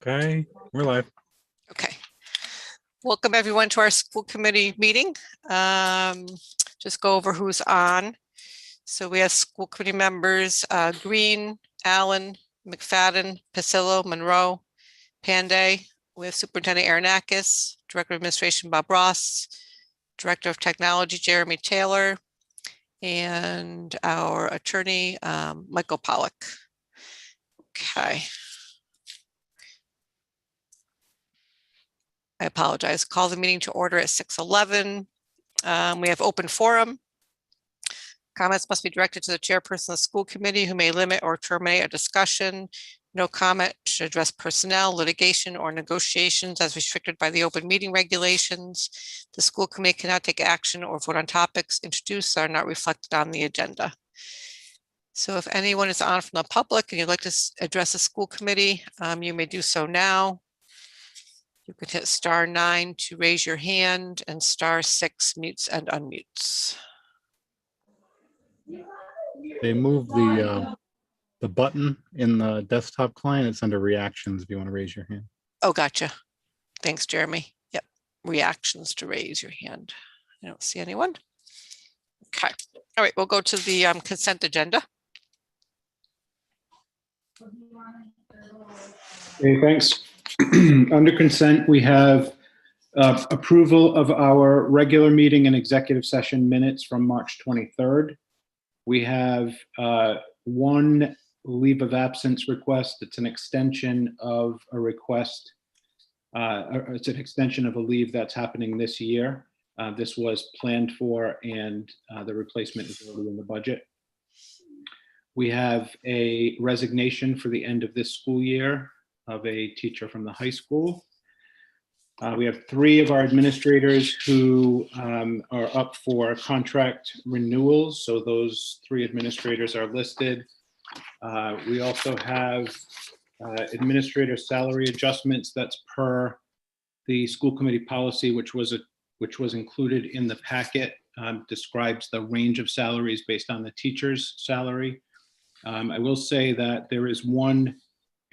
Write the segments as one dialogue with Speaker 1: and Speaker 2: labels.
Speaker 1: Okay, we're live.
Speaker 2: Okay. Welcome everyone to our school committee meeting. Just go over who's on. So we have school committee members, Green, Allen, McFadden, Pasillo, Monroe, Panday. We have Superintendent Aronakis, Director of Administration Bob Ross, Director of Technology Jeremy Taylor, and our attorney Michael Pollock. Okay. I apologize. Call the meeting to order at 6:11. We have open forum. Comments must be directed to the chairperson of the school committee, who may limit or terminate a discussion. No comment should address personnel, litigation, or negotiations as restricted by the open meeting regulations. The school committee cannot take action or vote on topics introduced that are not reflected on the agenda. So if anyone is on from the public and you'd like to address the school committee, you may do so now. You can hit *9 to raise your hand and *6 mutes and unmutes.
Speaker 1: They moved the button in the desktop client. It's under reactions if you want to raise your hand.
Speaker 2: Oh, gotcha. Thanks, Jeremy. Yep. Reactions to raise your hand. I don't see anyone. Okay. All right. We'll go to the consent agenda.
Speaker 3: Okay, thanks. Under consent, we have approval of our regular meeting and executive session minutes from March 23rd. We have one leave of absence request. It's an extension of a request. It's an extension of a leave that's happening this year. This was planned for, and the replacement is already in the budget. We have a resignation for the end of this school year of a teacher from the high school. We have 3 of our administrators who are up for contract renewals. So those 3 administrators are listed. We also have administrator salary adjustments. That's per the school committee policy, which was included in the packet, describes the range of salaries based on the teacher's salary. I will say that there is one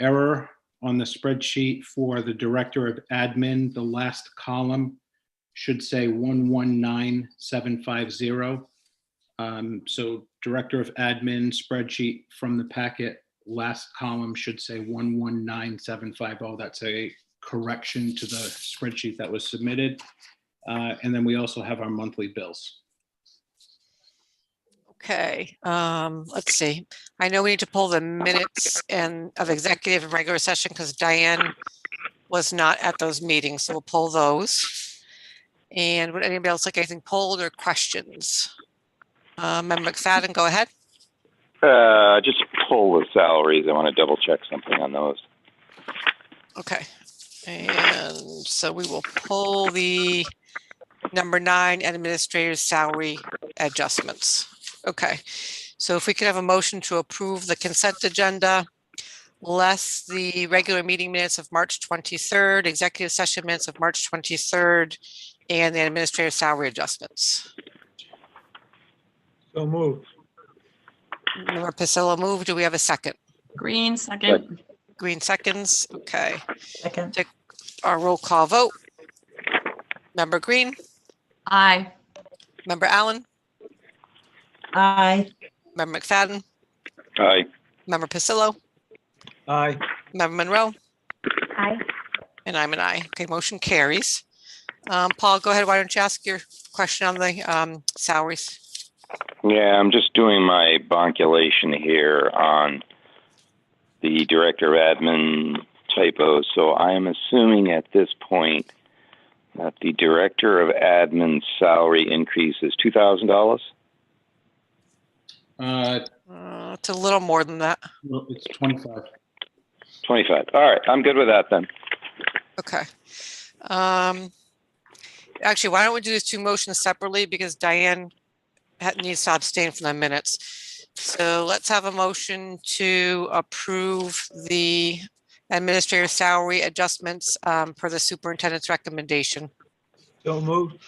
Speaker 3: error on the spreadsheet for the director of admin. The last column should say 119750. So director of admin spreadsheet from the packet, last column should say 119750. That's a correction to the spreadsheet that was submitted. And then we also have our monthly bills.
Speaker 2: Okay, let's see. I know we need to pull the minutes of executive and regular session because Diane was not at those meetings, so we'll pull those. And would anybody else like anything pulled or questions? Member McFadden, go ahead.
Speaker 4: Just pull the salaries. I want to double check something on those.
Speaker 2: Okay, and so we will pull the number 9 administrator's salary adjustments. Okay, so if we could have a motion to approve the consent agenda, less the regular meeting minutes of March 23rd, executive session minutes of March 23rd, and the administrative salary adjustments.
Speaker 5: So moved.
Speaker 2: Member Pasillo moved. Do we have a second?
Speaker 6: Green, second.
Speaker 2: Green seconds. Okay.
Speaker 6: Second.
Speaker 2: Take our roll call vote. Member Green?
Speaker 6: Aye.
Speaker 2: Member Allen?
Speaker 6: Aye.
Speaker 2: Member McFadden?
Speaker 4: Aye.
Speaker 2: Member Pasillo?
Speaker 5: Aye.
Speaker 2: Member Monroe?
Speaker 7: Aye.
Speaker 2: And I'm an aye. Okay, motion carries. Paul, go ahead. Why don't you ask your question on the salaries?
Speaker 4: Yeah, I'm just doing my bonculation here on the director of admin typo. So I'm assuming at this point that the director of admin salary increase is $2,000.
Speaker 2: It's a little more than that.
Speaker 3: Well, it's 25.
Speaker 4: 25. All right, I'm good with that then.
Speaker 2: Okay. Actually, why don't we do these 2 motions separately because Diane needs to abstain from the minutes. So let's have a motion to approve the administrative salary adjustments per the superintendent's recommendation.
Speaker 5: So moved.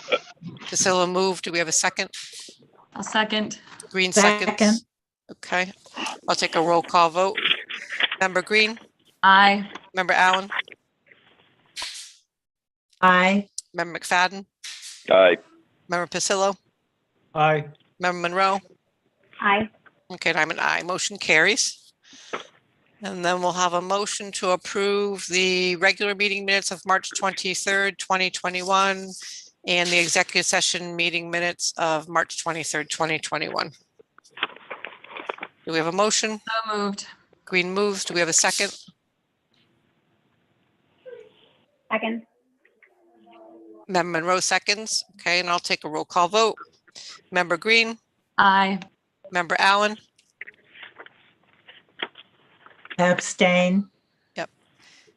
Speaker 2: Pasillo moved. Do we have a second?
Speaker 6: I'll second.
Speaker 2: Green
Speaker 6: Second.
Speaker 2: seconds. Okay. I'll take a roll call vote. Member Green?
Speaker 6: Aye.
Speaker 2: Member Allen?
Speaker 6: Aye.
Speaker 2: Member McFadden,
Speaker 4: Aye.
Speaker 2: Member Pasillo,
Speaker 5: Aye.
Speaker 2: Member Monroe.
Speaker 7: Aye.
Speaker 2: Okay, and I'm an aye. Motion carries. And then we'll have a motion to approve the regular meeting minutes of March 23rd, 2021, and the executive session meeting minutes of March 23rd, 2021. Do we have a motion?
Speaker 6: So moved.
Speaker 2: Green moves. Do we have a second?
Speaker 7: Second.
Speaker 2: Member Monroe seconds. Okay, and I'll take a roll call vote. Member Green,
Speaker 6: Aye.
Speaker 2: Member Allen,
Speaker 8: Abstain.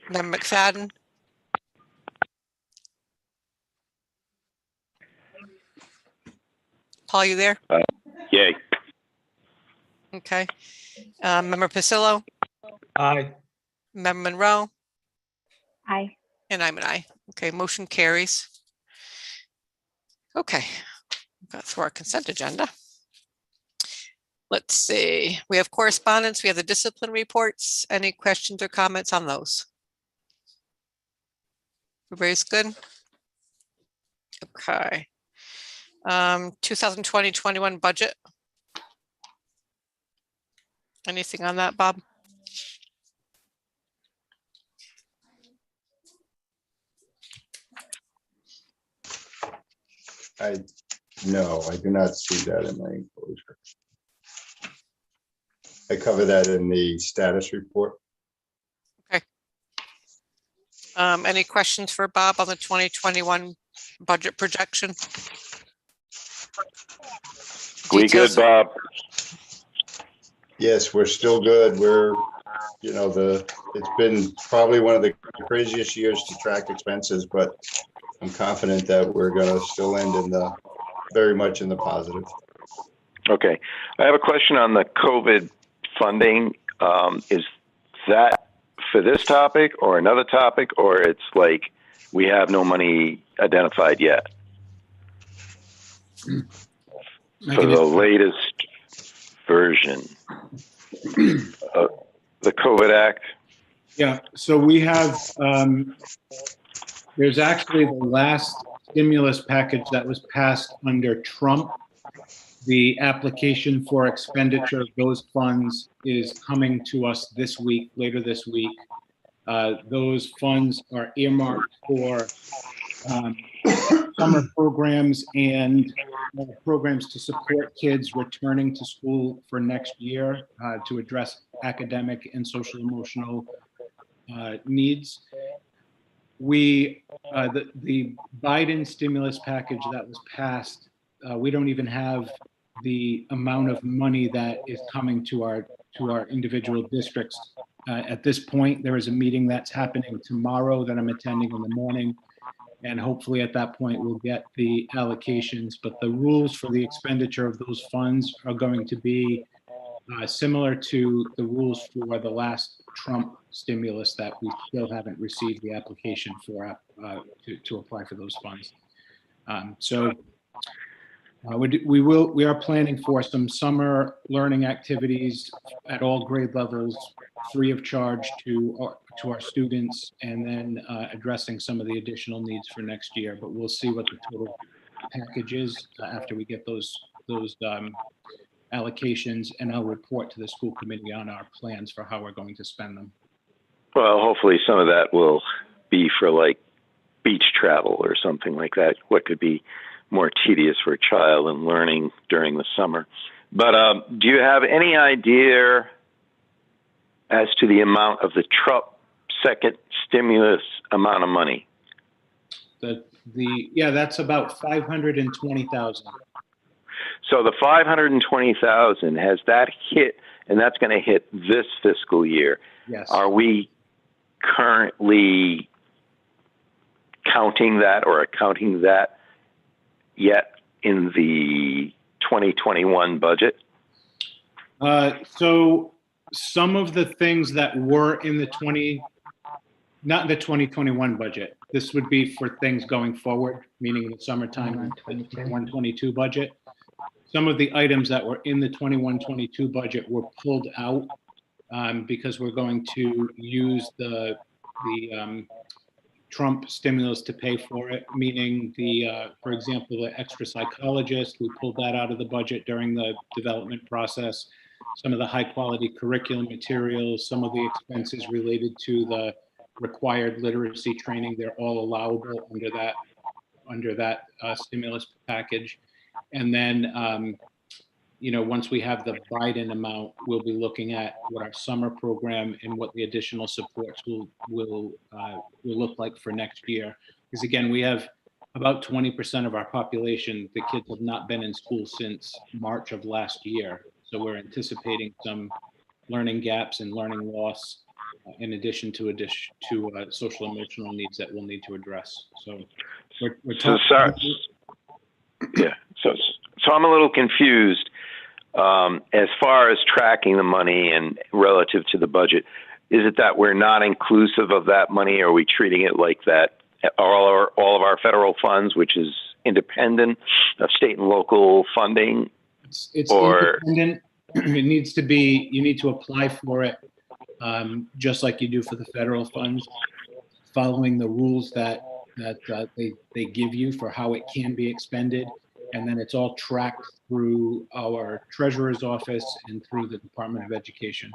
Speaker 2: Member McFadden, Paul, you there?
Speaker 4: Yay.
Speaker 2: Okay. Member Pasillo,
Speaker 5: Aye.
Speaker 2: Member Monroe,
Speaker 7: Aye.
Speaker 2: and I'm an aye. Okay, motion carries. Okay, got through our consent agenda. Let's see, we have correspondence, we have the discipline reports. Any questions or comments on those? Everybody's good? Okay. 2020-21 budget. Anything on that, Bob?
Speaker 9: No, I do not see that in my enclosure. I cover that in the status report.
Speaker 2: Any questions for Bob on the 2021 budget projection?
Speaker 4: We good,
Speaker 2: Details-
Speaker 4: Bob?
Speaker 9: Yes, we're still good. We're, it's been probably one of the craziest years to track expenses, but I'm confident that we're gonna still end in the, very much in the positive.
Speaker 4: Okay. I have a question on the COVID funding. Is that for this topic or another topic, or it's like we have no money identified yet for the latest version of the COVID Act?
Speaker 3: Yeah, so we have, there's actually the last stimulus package that was passed under Trump. The application for expenditure of those funds is coming to us this week, later this week. Those funds are earmarked for summer programs and programs to support kids returning to school for next year to address academic and social emotional needs. The Biden stimulus package that was passed, we don't even have the amount of money that is coming to our individual districts. At this point, there is a meeting that's happening tomorrow that I'm attending in the morning. And hopefully at that point, we'll get the allocations, but the rules for the expenditure of those funds are going to be similar to the rules for the last Trump stimulus that we still haven't received the application for to apply for those funds. We are planning for some summer learning activities at all grade levels, free of charge to our students, and then addressing some of the additional needs for next year. But we'll see what the total package is after we get those allocations, and I'll report to the school committee on our plans for how we're going to spend them.
Speaker 4: Well, hopefully some of that will be for like beach travel or something like that, what could be more tedious for a child and learning during the summer. But do you have any idea as to the amount of the Trump second stimulus amount of money?
Speaker 3: Yeah, that's about 520,000.
Speaker 4: So the 520,000, has that hit, and that's going to hit this fiscal year?
Speaker 3: Yes.
Speaker 4: Are we currently counting that or accounting that yet in the 2021 budget?
Speaker 3: So some of the things that were in the not in the 2021 budget, this would be for things going forward, meaning the summertime 21-22 budget. Some of the items that were in the 21-22 budget were pulled out because we're going to use the Trump stimulus to pay for it, meaning for example, the extra psychologist, we pulled that out of the budget during the development process. Some of the high quality curriculum materials, some of the expenses related to the required literacy training, they're all allowable under that stimulus package. And then, once we have the Biden amount, we'll be looking at what our summer program and what the additional supports will look like for next year. Because again, we have about 20% of our population, the kids have not been in school since March of last year. So we're anticipating some learning gaps and learning loss in addition to social emotional needs that we'll need to address. So we're
Speaker 4: So
Speaker 3: talking.
Speaker 4: yeah. So I'm a little confused as far as tracking the money and relative to the budget. Is it that we're not inclusive of that money? Or are we treating it like that all of our federal funds, which is independent of state and local funding?
Speaker 3: It's independent. It needs to be, you need to apply for it just like you do for the federal funds, following the rules that they give you for how it can be expended. And then it's all tracked through our treasurer's office and through the Department of Education.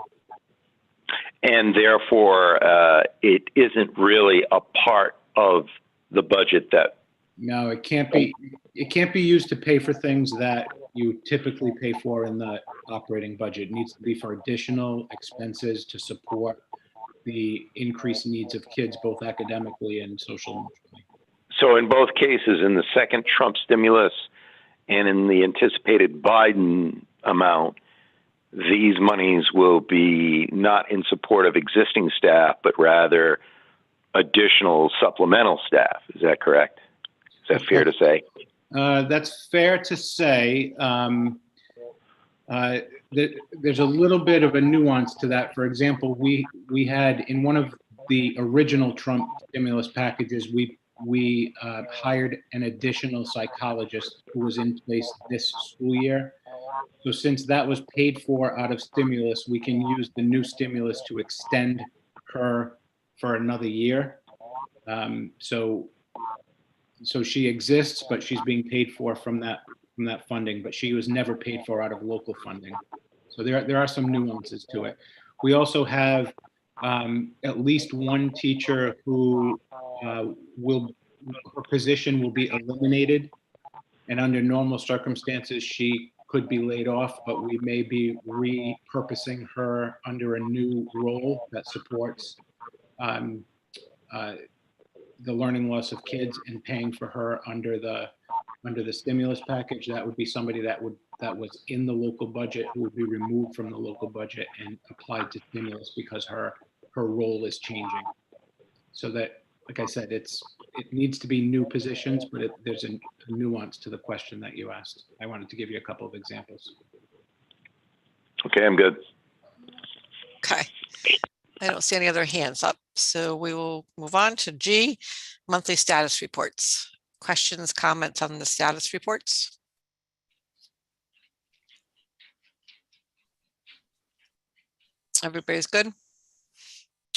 Speaker 4: And therefore, it isn't really a part of the budget that.
Speaker 3: No, it can't be. It can't be used to pay for things that you typically pay for in the operating budget. It needs to be for additional expenses to support the increased needs of kids, both academically and social emotionally.
Speaker 4: So in both cases, in the second Trump stimulus and in the anticipated Biden amount, these monies will be not in support of existing staff, but rather additional supplemental staff. Is that correct? Is that fair to say?
Speaker 3: That's fair to say. There's a little bit of a nuance to that. For example, we had in one of the original Trump stimulus packages, we hired an additional psychologist who was in place this school year. So since that was paid for out of stimulus, we can use the new stimulus to extend her for another year. So she exists, but she's being paid for from that funding, but she was never paid for out of local funding. So there are some nuances to it. We also have at least one teacher who her position will be eliminated, and under normal circumstances, she could be laid off, but we may be repurposing her under a new role that supports the learning loss of kids and paying for her under the stimulus package. That would be somebody that was in the local budget who would be removed from the local budget and applied to stimulus because her role is changing. So that, like I said, it needs to be new positions, but there's a nuance to the question that you asked. I wanted to give you a couple of examples.
Speaker 4: Okay, I'm good.
Speaker 2: Okay. I don't see any other hands up, so we will move on to G, monthly status reports. Questions, comments on the status reports? Everybody's good?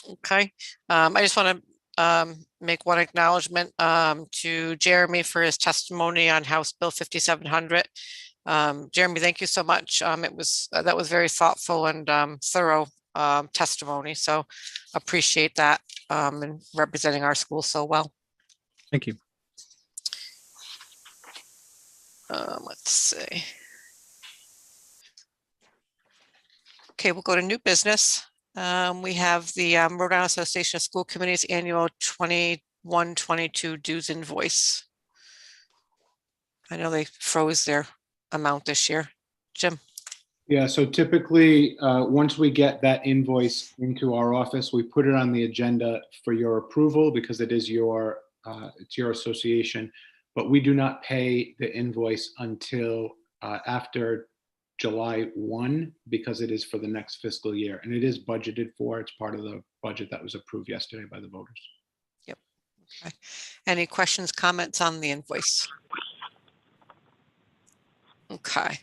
Speaker 2: Okay. I just want to make one acknowledgement to Jeremy for his testimony on House Bill 5700. Jeremy, thank you so much. That was very thoughtful and thorough testimony. So appreciate that and representing our school so well.
Speaker 1: Thank you.
Speaker 2: Let's see. Okay, we'll go to new business. We have the Rhode Island Association of School Committees annual 21-22 dues invoice. I know they froze their amount this year. Jim.
Speaker 3: Yeah, so typically, once we get that invoice into our office, we put it on the agenda for your approval because it is it's your association, but we do not pay the invoice until after July 1 because it is for the next fiscal year and it is budgeted for. It's part of the budget that was approved yesterday by the voters.
Speaker 2: Yep. Okay. Any questions, comments on the invoice? Okay.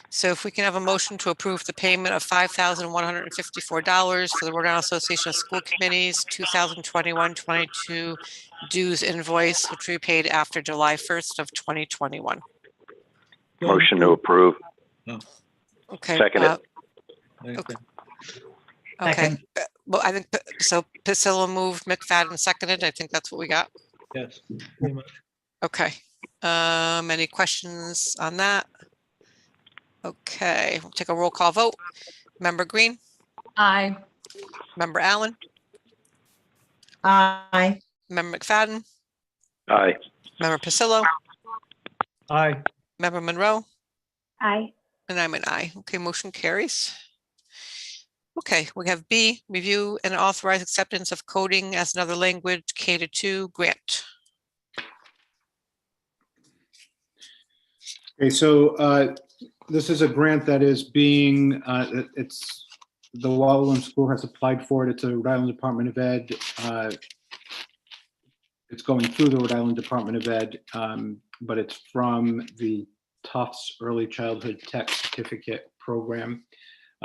Speaker 2: So if we can have a motion to approve the payment of $5,154 for the Rhode Island Association of School Committees 2021-22 dues invoice, which we paid after July 1st of 2021.
Speaker 4: Motion to approve.
Speaker 2: Okay.
Speaker 4: Second it.
Speaker 2: Okay.
Speaker 8: Second.
Speaker 2: Well, I think, so Priscilla moved, McFadden seconded. I think that's what we got.
Speaker 5: Yes. Pretty much.
Speaker 2: Okay. Any questions on that? Okay, we'll take a roll call vote. Member Green,
Speaker 6: Aye.
Speaker 2: Member Allen,
Speaker 8: Aye.
Speaker 2: Member McFadden,
Speaker 4: Aye.
Speaker 2: Member Pasillo,
Speaker 5: Aye.
Speaker 2: Member Monroe,
Speaker 7: Aye.
Speaker 2: and I'm an aye. Okay, motion carries. Okay, we have B, review and authorize acceptance of coding as another language K-2 grant.
Speaker 3: Okay, so this is a grant that is being, it's, the Wallaloon School has applied for it. It's a Rhode Island Department of Ed. It's going through the Rhode Island Department of Ed, but it's from the Tufts Early Childhood Tech Certificate Program.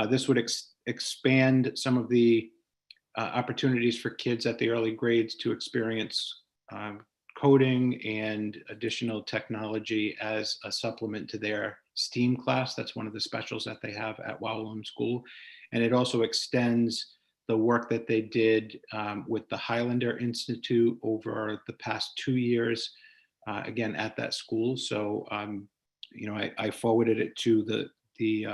Speaker 3: This would expand some of the opportunities for kids at the early grades to experience coding and additional technology as a supplement to their STEAM class. That's one of the specials that they have at Wallaloon School. And it also extends the work that they did with the Highlander Institute over the past 2 years, again, at that school. So, you know, I forwarded it to the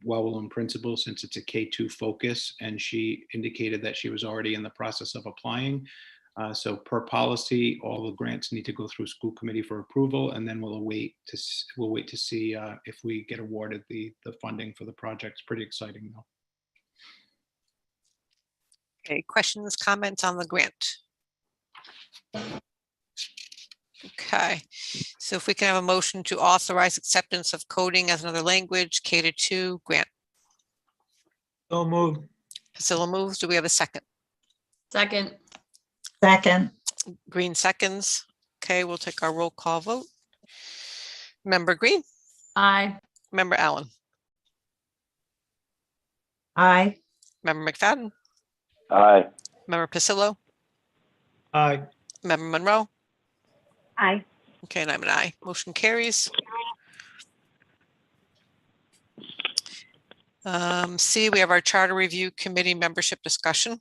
Speaker 3: Wallaloon principal, since it's a K-2 focus, and she indicated that she was already in the process of applying. So per policy, all the grants need to go through school committee for approval, and then we'll wait to see if we get awarded the funding for the project. It's pretty exciting, though.
Speaker 2: Okay, questions, comments on the grant? Okay, so if we can have a motion to authorize acceptance of coding as another language K-2 grant.
Speaker 5: So moved.
Speaker 2: Priscilla moves. Do we have a second?
Speaker 6: Second.
Speaker 8: Second.
Speaker 2: Green seconds. Okay, we'll take our roll call vote. Member Green,
Speaker 6: Aye.
Speaker 2: Member Allen,
Speaker 8: Aye.
Speaker 2: Member McFadden,
Speaker 4: Aye.
Speaker 2: Member Pasillo,
Speaker 5: Aye.
Speaker 2: Member Monroe.
Speaker 7: Aye.
Speaker 2: Okay, and I'm an aye. Motion carries. C, we have our Charter Review Committee membership discussion.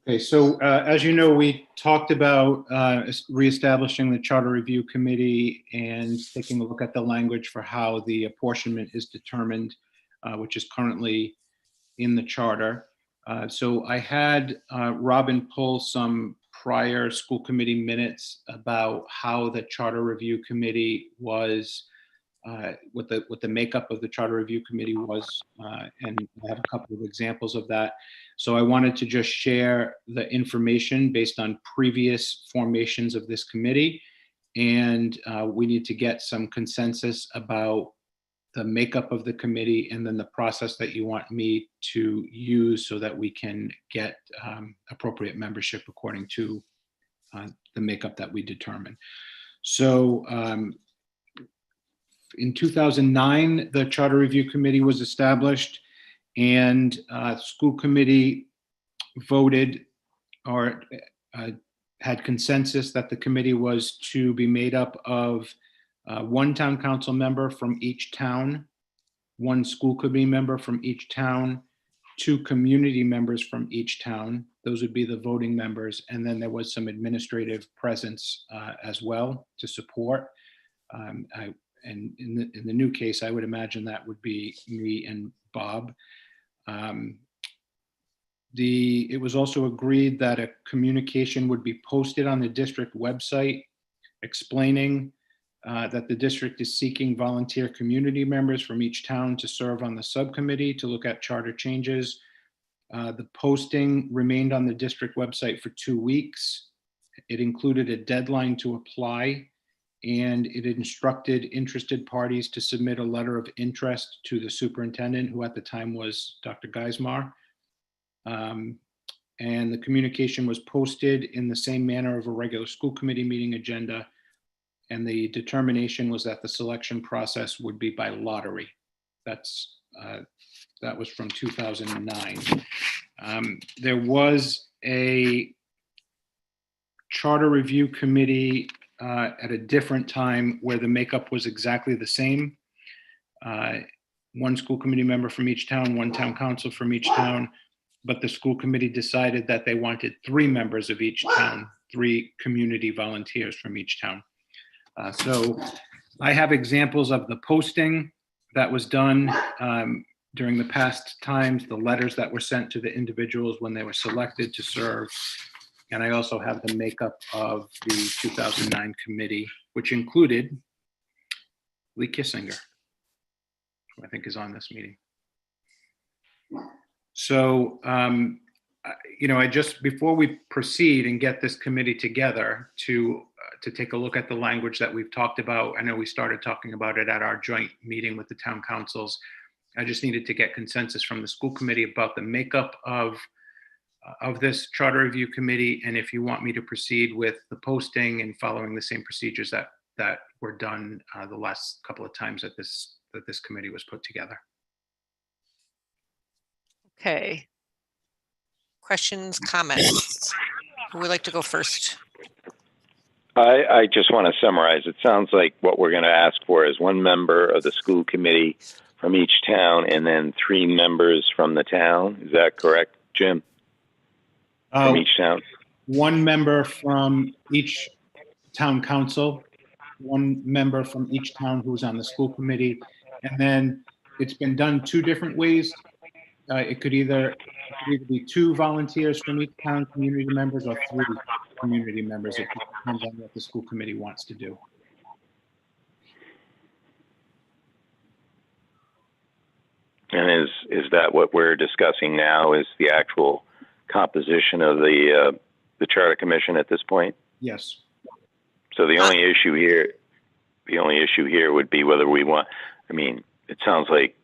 Speaker 3: Okay, so as you know, we talked about reestablishing the Charter Review Committee and taking a look at the language for how the apportionment is determined, which is currently in the charter. So I had Robin pull some prior school committee minutes about how the Charter Review Committee was, what the makeup of the Charter Review Committee was, and I have a couple of examples of that. So I wanted to just share the information based on previous formations of this committee, and we need to get some consensus about the makeup of the committee and then the process that you want me to use so that we can get appropriate membership according to the makeup that we determine. So in 2009, the Charter Review Committee was established, and school committee voted or had consensus that the committee was to be made up of one town council member from each town, one school committee member from each town, 2 community members from each town. Those would be the voting members. And then there was some administrative presence as well to support. And in the new case, I would imagine that would be me and Bob. It was also agreed that a communication would be posted on the district website explaining that the district is seeking volunteer community members from each town to serve on the subcommittee to look at charter changes. The posting remained on the district website for 2 weeks. It included a deadline to apply, and it instructed interested parties to submit a letter of interest to the superintendent, who at the time was Dr. Geismar. And the communication was posted in the same manner of a regular school committee meeting agenda. And the determination was that the selection process would be by lottery. That was from 2009. There was a charter review committee at a different time where the makeup was exactly the same. One school committee member from each town, one town council from each town, but the school committee decided that they wanted 3 members of each town, 3 community volunteers from each town. So I have examples of the posting that was done during the past times, the letters that were sent to the individuals when they were selected to serve. And I also have the makeup of the 2009 committee, which included Lee Kissinger, who I think is on this meeting. So, I just, before we proceed and get this committee together to take a look at the language that we've talked about, I know we started talking about it at our joint meeting with the town councils. I just needed to get consensus from the school committee about the makeup of this charter review committee, and if you want me to proceed with the posting and following the same procedures that were done the last couple of times that this committee was put together.
Speaker 2: Okay. Questions, comments? Who would like to go first?
Speaker 4: I just want to summarize. It sounds like what we're going to ask for is 1 member of the school committee from each town and then 3 members from the town. Is that correct, Jim? From each town?
Speaker 3: 1 member from each town council, 1 member from each town who's on the school committee. And then it's been done 2 different ways. It could either be 2 volunteers from each town, community members, or 3 community members. It depends on what the school committee wants to do.
Speaker 4: And is that what we're discussing now, is the actual composition of the Charter Commission at this point?
Speaker 3: Yes.
Speaker 4: So the only issue here would be whether we want, it sounds like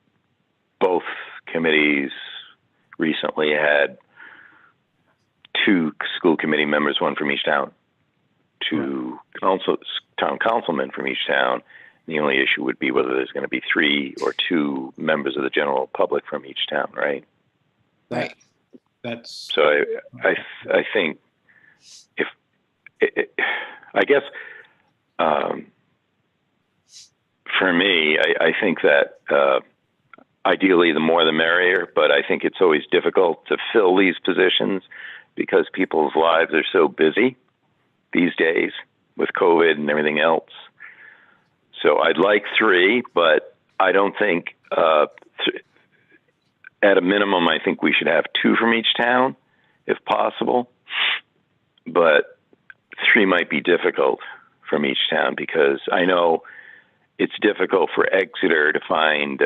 Speaker 4: both committees recently had 2 school committee members, 1 from each town, 2 town councilmen from each town. The only issue would be whether there's going to be 3 or 2 members of the general public from each town, right?
Speaker 2: Right.
Speaker 3: That's
Speaker 4: so. I think if I guess for me, I think that ideally the more the merrier, but I think it's always difficult to fill these positions because people's lives are so busy these days with COVID and everything else. So I'd like 3, but I don't think, at a minimum, I think we should have 2 from each town, if possible. But 3 might be difficult from each town because I know it's difficult for Exeter to find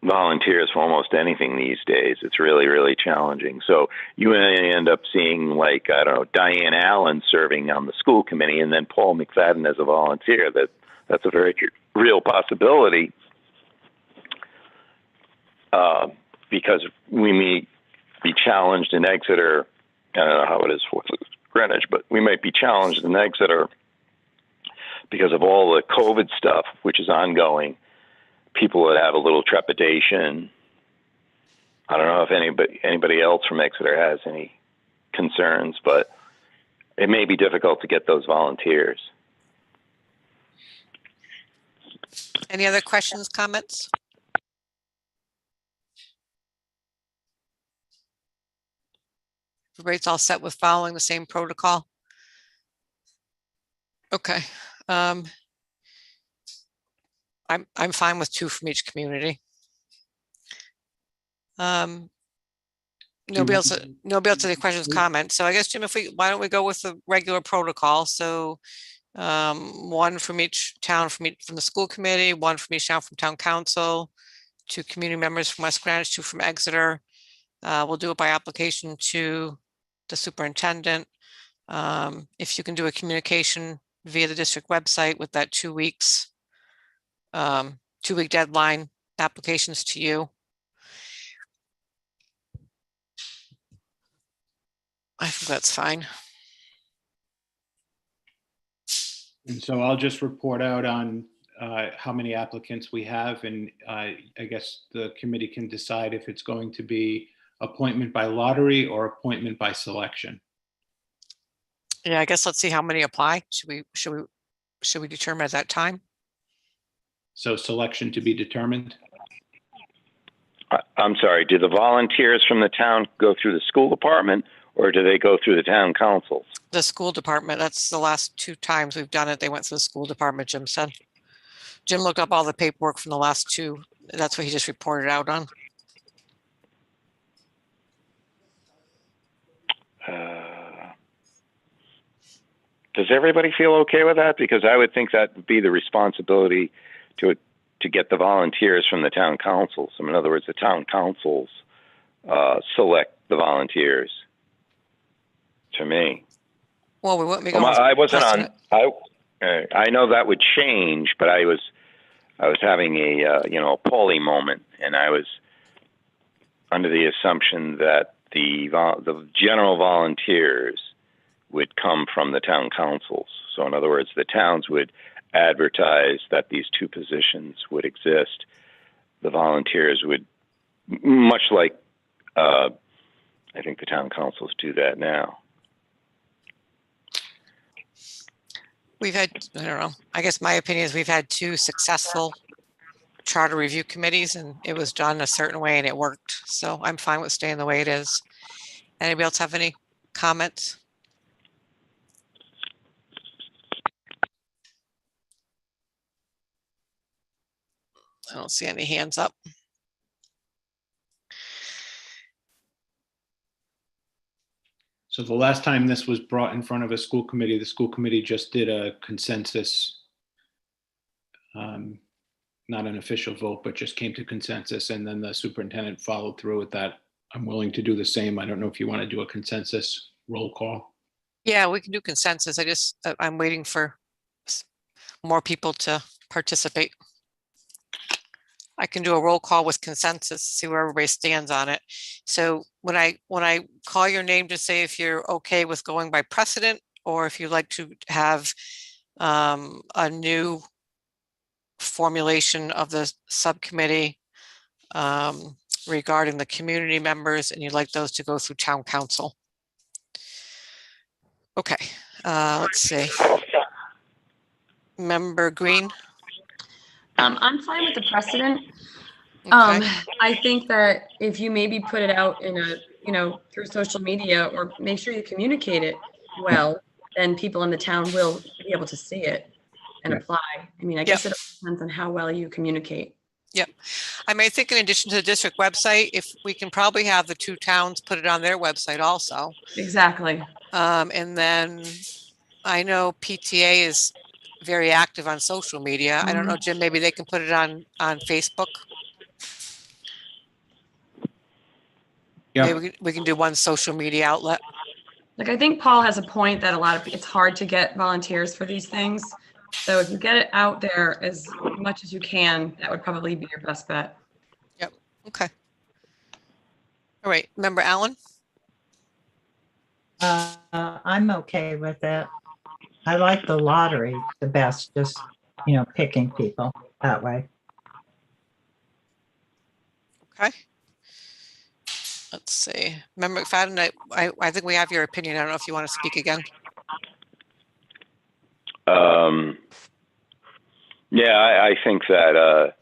Speaker 4: volunteers for almost anything these days. It's really, really challenging. So you may end up seeing, like, I don't know, Diane Allen serving on the school committee and then Paul McFadden as a volunteer. That's a very real possibility because we may be challenged in Exeter. I don't know how it is for Greenwich, but we might be challenged in Exeter because of all the COVID stuff, which is ongoing. People would have a little trepidation. I don't know if anybody else from Exeter has any concerns, but it may be difficult to get those volunteers.
Speaker 2: Any other questions, comments? Everybody's all set with following the same protocol? Okay. I'm fine with 2 from each community. Nobody else has any questions, comments. So I guess, Jim, why don't we go with the regular protocol? So 1 from each town from the school committee, 1 from each town from town council, 2 community members from West Greenwich, 2 from Exeter. We'll do it by application to the superintendent. If you can do a communication via the district website with that 2 weeks, 2-week deadline, applications to you. I think that's fine.
Speaker 3: And so I'll just report out on how many applicants we have, and I guess the committee can decide if it's going to be appointment by lottery or appointment by selection.
Speaker 2: Yeah, I guess let's see how many apply. Should we determine at that time?
Speaker 3: So selection to be determined.
Speaker 4: I'm sorry, do the volunteers from the town go through the school department or do they go through the town councils?
Speaker 2: The school department, that's the last 2 times we've done it. They went through the school department, Jim said. Jim looked up all the paperwork from the last 2. That's what he just reported out on.
Speaker 4: Does everybody feel okay with that? Because I would think that would be the responsibility to get the volunteers from the town councils. So in other words, the town councils select the volunteers. To me,
Speaker 2: Well, we wouldn't be going.
Speaker 4: I wasn't
Speaker 2: precedent.
Speaker 4: on. I know that would change, but I was having a Paulie moment, and I was under the assumption that the general volunteers would come from the town councils. So in other words, the towns would advertise that these 2 positions would exist. The volunteers would, much like I think the town councils do that now.
Speaker 2: We've had, I don't know, I guess my opinion is we've had 2 successful charter review committees and it was done a certain way and it worked. So I'm fine with staying the way it is. Anybody else have any comments? I don't see any hands up.
Speaker 3: So the last time this was brought in front of a school committee, the school committee just did a consensus, not an official vote, but just came to consensus, and then the superintendent followed through with that. I'm willing to do the same. I don't know if you want to do a consensus roll call.
Speaker 2: Yeah, we can do consensus. I'm waiting for more people to participate. I can do a roll call with consensus, see where everybody stands on it. So when I call your name to say if you're okay with going by precedent, or if you'd like to have a new formulation of the subcommittee regarding the community members, and you'd like those to go through town council. Okay, let's see. Member Green.
Speaker 6: I'm fine with the precedent.
Speaker 2: Okay.
Speaker 6: I think that if you maybe put it out in a, through social media, or make sure you communicate it well, then people in the town will be able to see it and
Speaker 3: Yeah.
Speaker 6: apply. I mean, I guess it depends on how well you communicate.
Speaker 2: Yep. I mean, I think in addition to the district website, if we can probably have the 2 towns put it on their website also.
Speaker 6: Exactly.
Speaker 2: And then I know PTA is very active on social media. I don't know, Jim, maybe they can put it on Facebook.
Speaker 3: Yeah.
Speaker 2: Maybe we can do one social media outlet.
Speaker 6: Like, I think Paul has a point that it's hard to get volunteers for these things. So if you get it out there as much as you can, that would probably be your best bet.
Speaker 2: Yep. Okay. All right. Member Allen?
Speaker 8: I'm okay with it. I like the lottery the best, just, picking people that way.
Speaker 2: Okay. Let's see. Member McFadden, I think we have your opinion. I don't know if you want to speak again.
Speaker 4: Yeah, I think that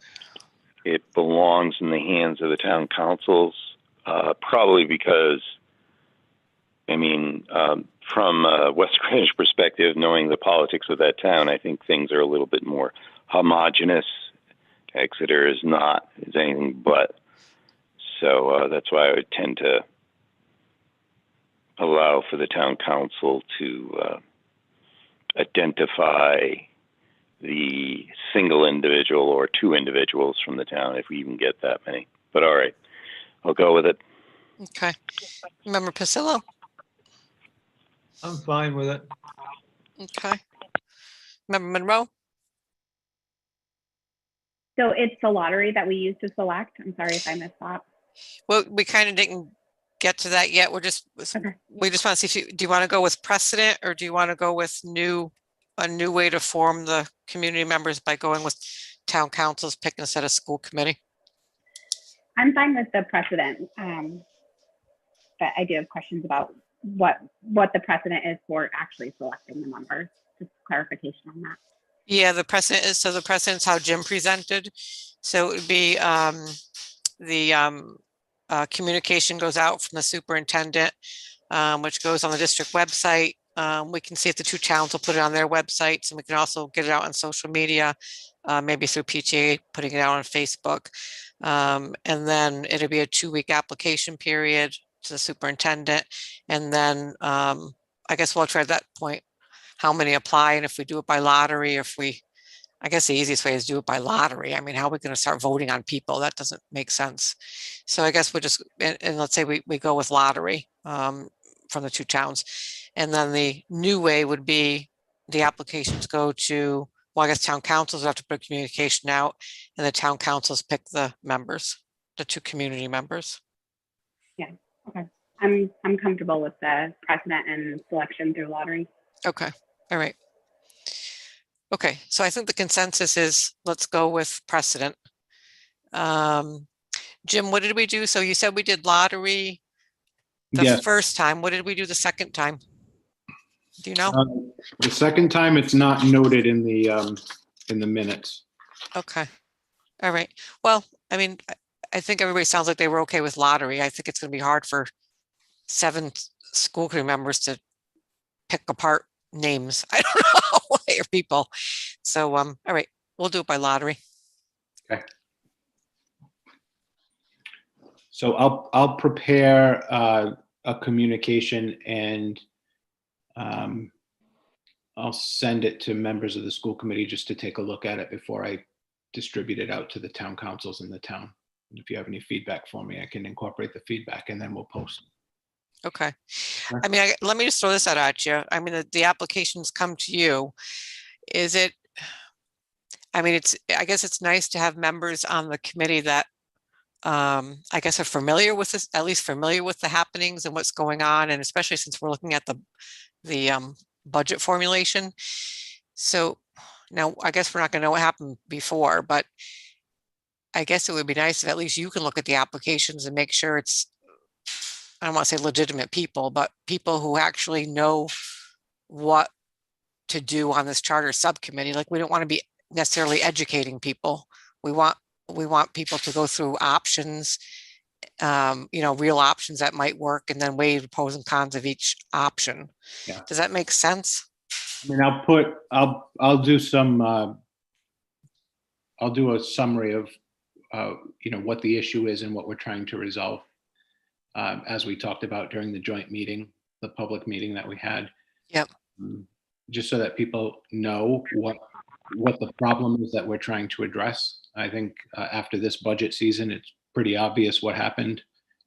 Speaker 4: it belongs in the hands of the town councils, probably because, I mean, from a West Greenwich perspective, knowing the politics of that town, I think things are a little bit more homogenous. Exeter is anything but. So that's why I would tend to allow for the town council to identify the single individual or 2 individuals from the town, if we even get that many. But all right, I'll go with it.
Speaker 2: Okay. Member Pasillo?
Speaker 5: I'm fine with it.
Speaker 2: Okay. Member Monroe?
Speaker 7: So it's the lottery that we use to select? I'm sorry if I missed that.
Speaker 2: Well, we kind of didn't get to that yet. We just want to see do you want to go with precedent, or do you want to go with new a new way to form the community members by going with town councils pick instead of school committee?
Speaker 7: I'm fine with the precedent, but I do have questions about what the precedent is for actually selecting the members. Just clarification on that.
Speaker 2: Yeah, the precedent is, so the precedent's how Jim presented. So it would be communication goes out from the superintendent, which goes on the district website. We can see if the two towns will put it on their websites, and we can also get it out on social media, maybe through PTA, putting it out on Facebook. And then it'll be a 2-week application period to the superintendent. And then I guess we'll try at that point how many apply, and if we do it by lottery, I guess the easiest way is do it by lottery. I mean, how are we going to start voting on people? That doesn't make sense. So I guess we'll just, and let's say we go with lottery from the two towns. And then the new way would be the applications go to, well, I guess town councils have to put communication out, and the town councils pick the members, the 2 community members.
Speaker 7: Yeah, okay. I'm comfortable with the precedent and selection through lottery.
Speaker 2: Okay, all right. Okay, so I think the consensus is let's go with precedent. Jim, what did we do? So you said we did lottery the
Speaker 3: Yes.
Speaker 2: first time. What did we do the second time? Do you know?
Speaker 3: The second time, it's not noted in the minutes.
Speaker 2: Okay, all right. Well, I mean, I think everybody sounds like they were okay with lottery. I think it's going to be hard for 7 school committee members to pick apart names. I don't know, or people. So, all right, we'll do it by lottery.
Speaker 3: Okay. So I'll prepare a communication, and I'll send it to members of the school committee just to take a look at it before I distribute it out to the town councils in the town. And if you have any feedback for me, I can incorporate the feedback, and then we'll post.
Speaker 2: Okay.
Speaker 3: Sure.
Speaker 2: I mean, let me just throw this out at you. I mean, the applications come to you. Is it, I mean, I guess it's nice to have members on the committee that I guess are familiar with this, at least familiar with the happenings and what's going on. And especially since we're looking at the budget formulation. So now I guess we're not gonna know what happened before, but I guess it would be nice if at least you can look at the applications and make sure it's, I don't want to say legitimate people, but people who actually know what to do on this charter subcommittee. Like, we don't want to be necessarily educating people. We want people to go through options, real options that might work, and then weigh the pros and cons of each option.
Speaker 3: Yeah.
Speaker 2: Does that make sense?
Speaker 3: I mean, I'll do a summary of, what the issue is and what we're trying to resolve. As we talked about during the joint meeting, the public meeting that we had.
Speaker 2: Yep.
Speaker 3: Just so that people know what the problem is that we're trying to address. I think after this budget season, it's pretty obvious what happened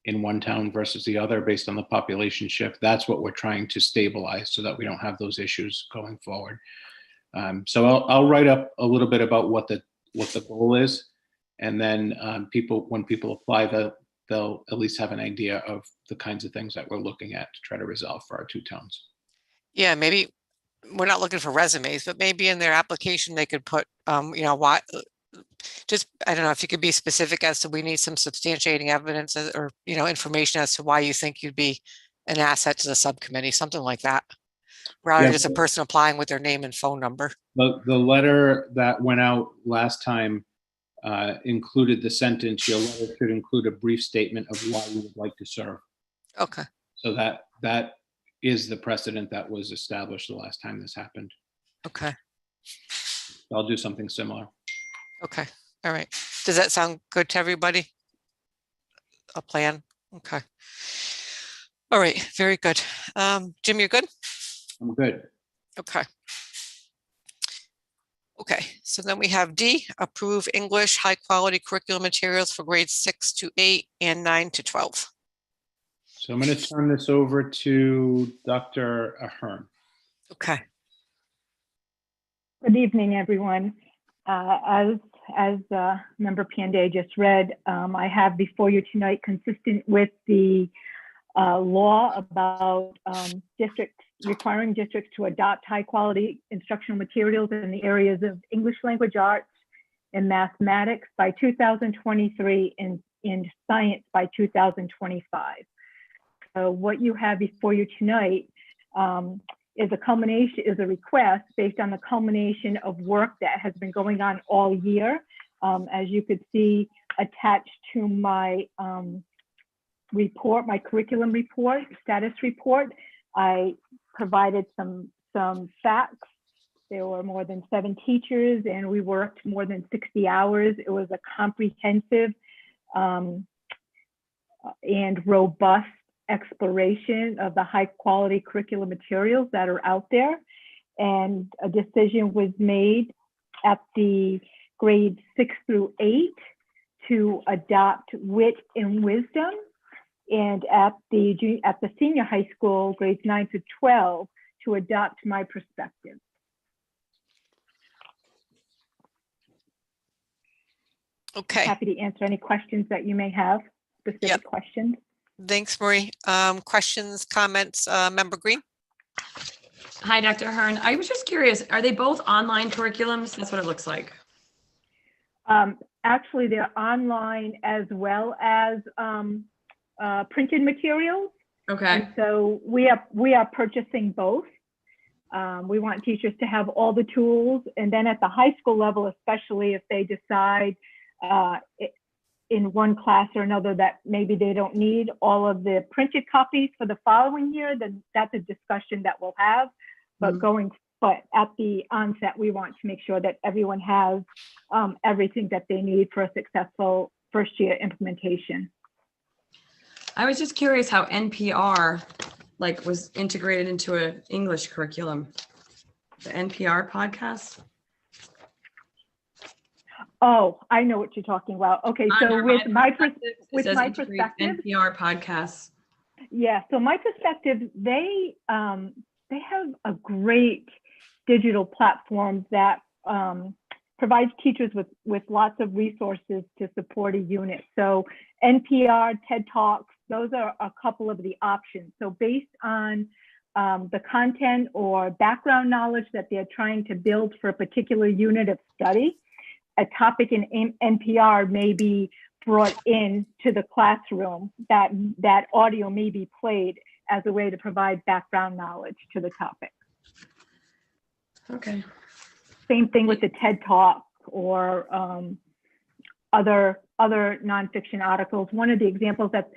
Speaker 3: in one town versus the other based on the population shift. That's what we're trying to stabilize so that we don't have those issues going forward. So I'll write up a little bit about what the goal is, and then when people apply, they'll at least have an idea of the kinds of things that we're looking at to try to resolve for our 2 towns.
Speaker 2: Yeah, maybe we're not looking for resumes, but maybe in their application they could put, why. Just, I don't know if you could be specific as to, we need some substantiating evidence or, information as to why you think you'd be an asset to the subcommittee, something like that. Rather than just a person applying with their name and phone number.
Speaker 3: The letter that went out last time included the sentence, your letter should include a brief statement of why you would like to serve.
Speaker 2: Okay.
Speaker 3: So that is the precedent that was established the last time this happened.
Speaker 2: Okay.
Speaker 3: I'll do something similar.
Speaker 2: Okay. All right. Does that sound good to everybody? A plan? Okay. All right. Very good. Jim, you're good?
Speaker 3: I'm good.
Speaker 2: Okay. Okay. So then we have D, approve English high quality curriculum materials for grades 6 to 8 and 9 to 12.
Speaker 3: So I'm going to turn this over to Dr. Ahern.
Speaker 2: Okay.
Speaker 10: Good evening, everyone. As Member Pianday just read, I have before you tonight, consistent with the law about districts requiring districts to adopt high-quality instructional materials in the areas of English language arts and mathematics by 2023 and science by 2025. So what you have before you tonight is a request based on the culmination of work that has been going on all year. As you could see attached to my report, my curriculum report, status report, I provided some facts. There were more than 7 teachers and we worked more than 60 hours. It was a comprehensive and robust exploration of the high quality curriculum materials that are out there. And a decision was made at the grades 6 through 8 to adopt wit and wisdom, and at the senior high school, grades 9 to 12, to adopt my perspective.
Speaker 2: Okay.
Speaker 10: Happy to answer any questions that you may have, specific questions.
Speaker 2: Thanks, Marie. Questions, comments, Member Green?
Speaker 6: Hi, Dr. Hearn. I was just curious, are they both online curriculums? That's what it looks like.
Speaker 10: Actually, they're online as well as printed materials.
Speaker 6: Okay.
Speaker 10: And so we are purchasing both. We want teachers to have all the tools, and then at the high school level, especially if they decide in one class or another that maybe they don't need all of the printed copies for the following year, then that's a discussion that we'll have. But but at the onset, we want to make sure that everyone has everything that they need for a successful first year implementation.
Speaker 6: I was just curious how NPR was integrated into an English curriculum. The NPR podcast.
Speaker 10: Oh, I know what you're talking about. Okay, so with my perspective,
Speaker 6: NPR podcasts.
Speaker 10: Yeah, so my perspective, they have a great digital platform that provides teachers with lots of resources to support a unit. So NPR, TED Talks, those are a couple of the options. So based on the content or background knowledge that they're trying to build for a particular unit of study, a topic in NPR may be brought in to the classroom, that audio may be played as a way to provide background knowledge to the topic.
Speaker 6: Okay.
Speaker 10: Same thing with the TED Talk or other nonfiction articles. One of the examples that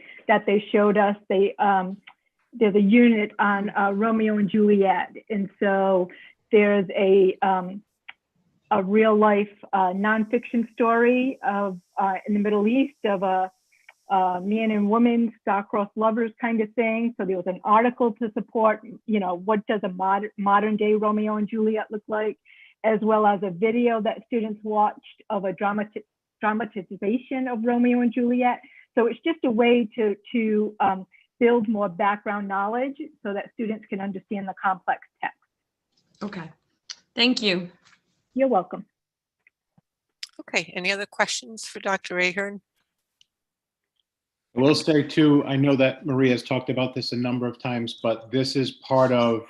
Speaker 10: they showed us, there's a unit on Romeo and Juliet, and so there's a real life nonfiction story of in the Middle East of a man and woman star-crossed lovers kind of thing. So there was an article to support, what does a modern day Romeo and Juliet look like, as well as a video that students watched of a dramatization of Romeo and Juliet. So it's just a way to build more background knowledge so that students can understand the complex text.
Speaker 6: Okay, thank you.
Speaker 10: You're welcome.
Speaker 2: Okay, any other questions for Dr. Ahern?
Speaker 3: I will say too, I know that Maria has talked about this a number of times, but this is part of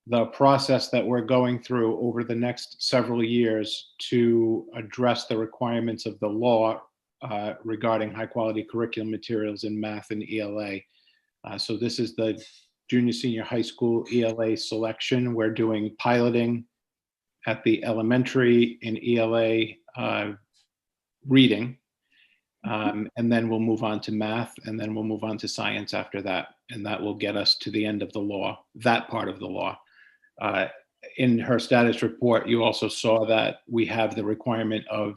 Speaker 3: the process that we're going through over the next several years to address the requirements of the law regarding high quality curriculum materials in math and ELA. So this is the junior senior high school ELA selection. We're doing piloting at the elementary in ELA reading. And then we'll move on to math, and then we'll move on to science after that. And that will get us to the end of the law, that part of the law. In her status report, you also saw that we have the requirement of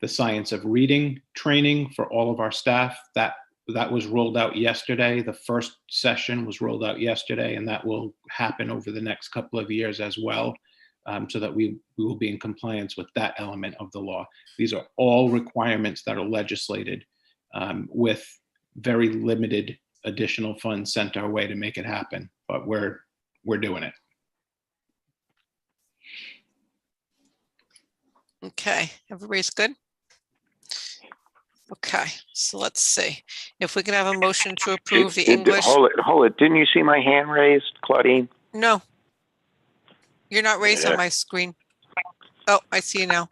Speaker 3: the science of reading training for all of our staff. That was rolled out yesterday. The first session was rolled out yesterday, and that will happen over the next couple of years as well. So that we will be in compliance with that element of the law. These are all requirements that are legislated with very limited additional funds sent our way to make it happen, but we're doing it.
Speaker 2: Okay, everybody's good? Okay, so let's see. If we can have a motion to approve the English.
Speaker 4: Hold it. Didn't you see my hand raised, Claudine?
Speaker 2: No. You're not raised
Speaker 4: Yeah.
Speaker 2: on my screen. Oh, I see you now.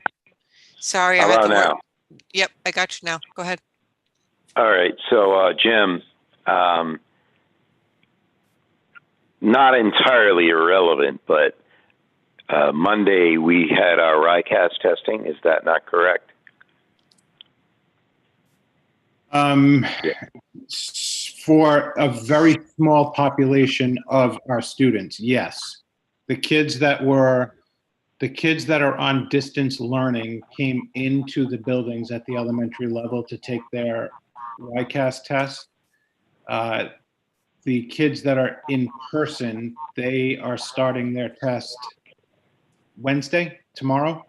Speaker 2: Sorry,
Speaker 4: How
Speaker 2: I had
Speaker 4: about
Speaker 2: the word.
Speaker 4: now?
Speaker 2: Yep, I got you now. Go ahead.
Speaker 4: All right. So, Jim, not entirely irrelevant, but Monday we had our RICAS testing. Is that not correct?
Speaker 3: For a very small population of our students, yes. The kids that are on distance learning came into the buildings at the elementary level to take their YCAS test. The kids that are in person, they are starting their test Wednesday, tomorrow.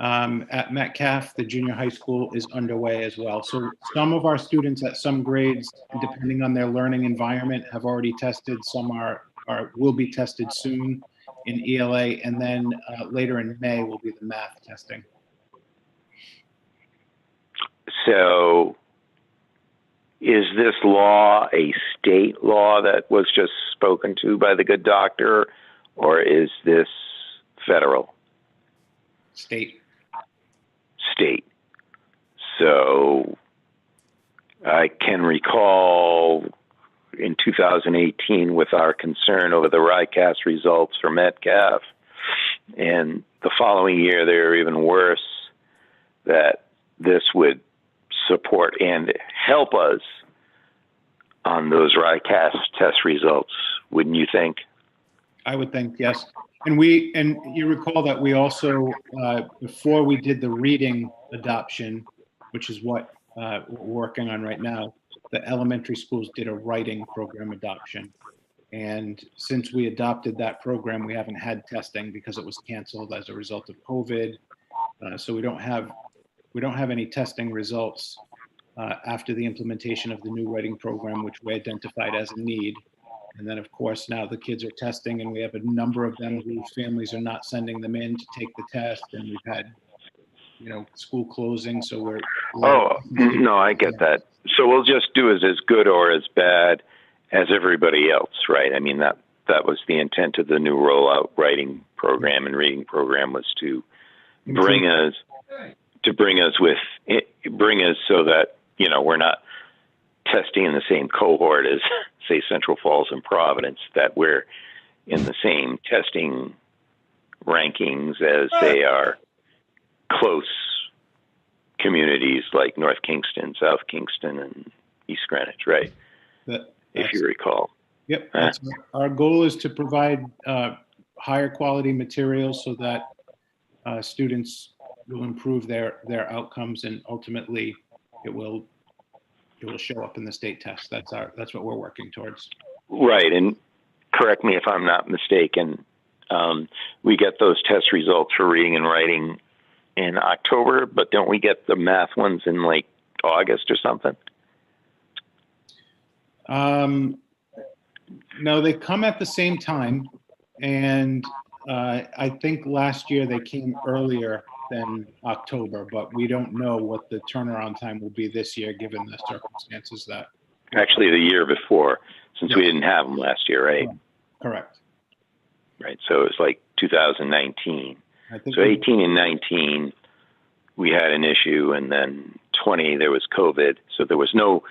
Speaker 3: At Metcalf, the junior high school is underway as well. So some of our students at some grades, depending on their learning environment, have already tested. Some will be tested soon in ELA, and then later in May will be the math testing.
Speaker 4: So is this law a state law that was just spoken to by the good doctor, or is this federal?
Speaker 3: State.
Speaker 4: State. So I can recall in 2018 with our concern over the RICAS results for Metcalf, and the following year they were even worse, that this would support and help us on those RICAS test results, wouldn't you think?
Speaker 3: I would think, yes. And you recall that we also, before we did the reading adoption, which is what we're working on right now, the elementary schools did a writing program adoption. And since we adopted that program, we haven't had testing because it was canceled as a result of COVID. So we don't have any testing results after the implementation of the new writing program, which we identified as a need. And then, of course, now the kids are testing, and we have a number of them whose families are not sending them in to take the test. And we've had, school closing. So we're
Speaker 4: Oh, no, I get that. So we'll just do as good or as bad as everybody else, right? I mean, that was the intent of the new rollout writing program and reading program, was to bring us so that, we're not testing in the same cohort as, say, Central Falls and Providence, that we're in the same testing rankings as they are close communities like North Kingston, South Kingston, and East Greenwich, right? If you recall.
Speaker 3: Yep. Our goal is to provide higher quality materials so that students will improve their outcomes, and ultimately it will show up in the state test. That's what we're working towards.
Speaker 4: Right. And correct me if I'm not mistaken. We get those test results for reading and writing in October, but don't we get the math ones in like August or something?
Speaker 3: No, they come at the same time. And I think last year they came earlier than October, but we don't know what the turnaround time will be this year, given the circumstances that.
Speaker 4: Actually, the year before, since we didn't have them last year, right?
Speaker 3: Correct.
Speaker 4: Right. So it was like 2019. So 18 and 19, we had an issue, and then 20, there was COVID. So there was no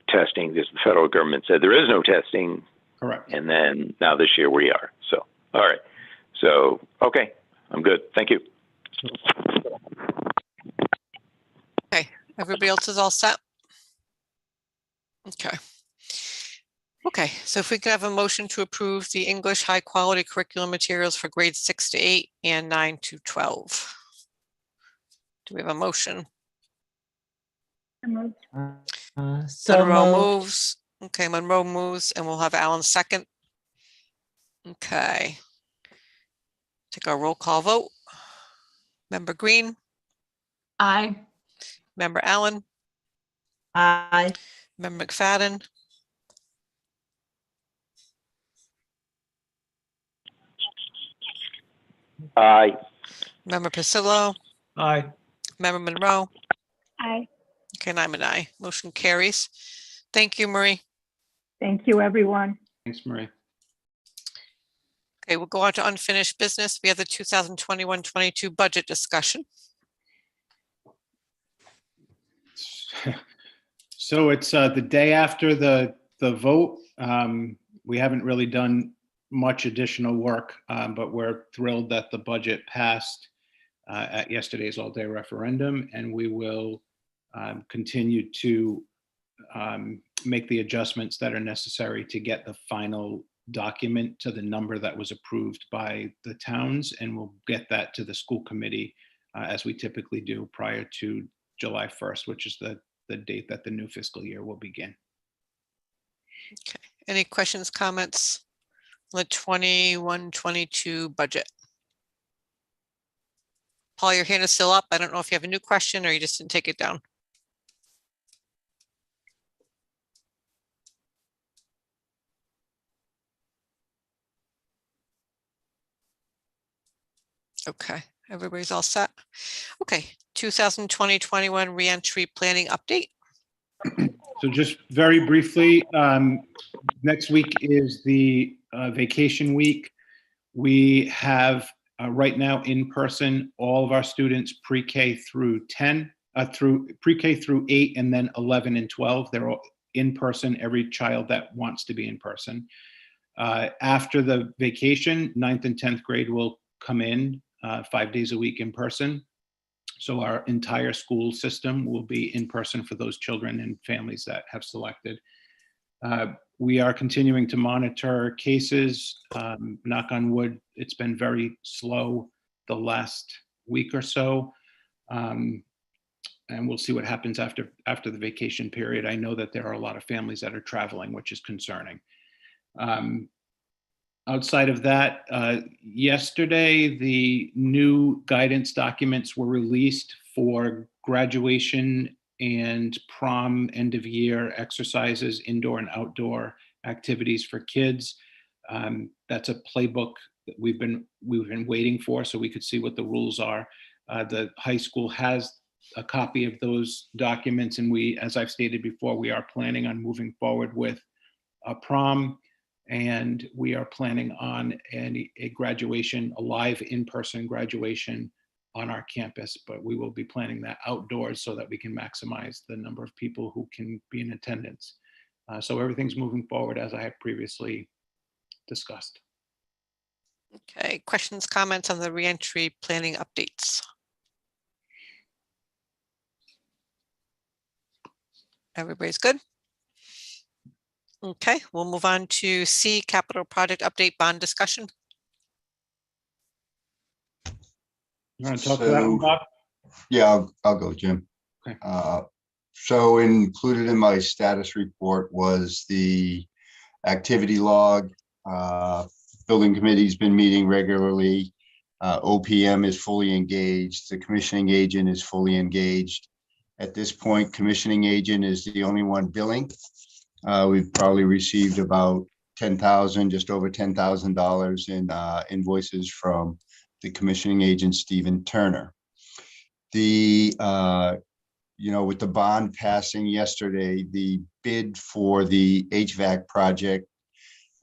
Speaker 4: testing because the federal government said there is no testing.
Speaker 3: Correct.
Speaker 4: And then now this year we are. So, all right. So, okay, I'm good. Thank you.
Speaker 2: Okay, everybody else is all set? Okay. Okay, so if we could have a motion to approve the English high quality curriculum materials for grades 6 to 8 and 9 to 12. Do we have a motion?
Speaker 8: So
Speaker 2: Monroe
Speaker 8: moved.
Speaker 2: moves. Okay, Monroe moves, and we'll have Alan second. Okay. Take our roll call vote. Member Green,
Speaker 6: Aye.
Speaker 2: Member Allen,
Speaker 8: Aye.
Speaker 2: Member McFadden,
Speaker 4: Aye.
Speaker 2: Member Pasillo,
Speaker 5: Aye.
Speaker 2: Member Monroe.
Speaker 7: Aye.
Speaker 2: Okay, and I'm an aye. Motion carries. Thank you, Marie.
Speaker 10: Thank you, everyone.
Speaker 3: Thanks, Marie.
Speaker 2: Okay, we'll go on to unfinished business. We have the 2021-22 budget discussion.
Speaker 3: So it's the day after the vote. We haven't really done much additional work, but we're thrilled that the budget passed at yesterday's all-day referendum, and we will continue to make the adjustments that are necessary to get the final document to the number that was approved by the towns, and we'll get that to the school committee as we typically do prior to July 1st, which is the date that the new fiscal year will begin.
Speaker 2: Okay, any questions, comments on the 21-22 budget? Paul, your hand is still up. I don't know if you have a new question or you just didn't take it down. Okay, everybody's all set. Okay, 2020-21 reentry planning update.
Speaker 3: So just very briefly, next week is the vacation week. We have right now in person all of our students pre-K through 10, through pre-K through 8, and then 11 and 12. They're all in person, every child that wants to be in person. After the vacation, 9th and 10th grade will come in 5 days a week in person. So our entire school system will be in person for those children and families that have selected. We are continuing to monitor cases. Knock on wood, it's been very slow the last week or so. And we'll see what happens after the vacation period. I know that there are a lot of families that are traveling, which is concerning. Outside of that, yesterday, the new guidance documents were released for graduation and prom end of year exercises, indoor and outdoor activities for kids. That's a playbook that we've been waiting for, so we could see what the rules are. The high school has a copy of those documents, and we, as I've stated before, we are planning on moving forward with a prom. And we are planning on a graduation, a live in-person graduation on our campus, but we will be planning that outdoors so that we can maximize the number of people who can be in attendance. So everything's moving forward as I have previously discussed.
Speaker 2: Okay, questions, comments on the reentry planning updates? Everybody's good? Okay, we'll move on to C, capital project update bond discussion.
Speaker 3: You want to talk to that one, Bob?
Speaker 9: Yeah, I'll go, Jim.
Speaker 3: Okay.
Speaker 9: So included in my status report was the activity log. Building committee's been meeting regularly. OPM is fully engaged. The commissioning agent is fully engaged. At this point, commissioning agent is the only one billing. We've probably received about $10,000, just over $10,000 in invoices from the commissioning agent, Stephen Turner. With the bond passing yesterday, the bid for the HVAC project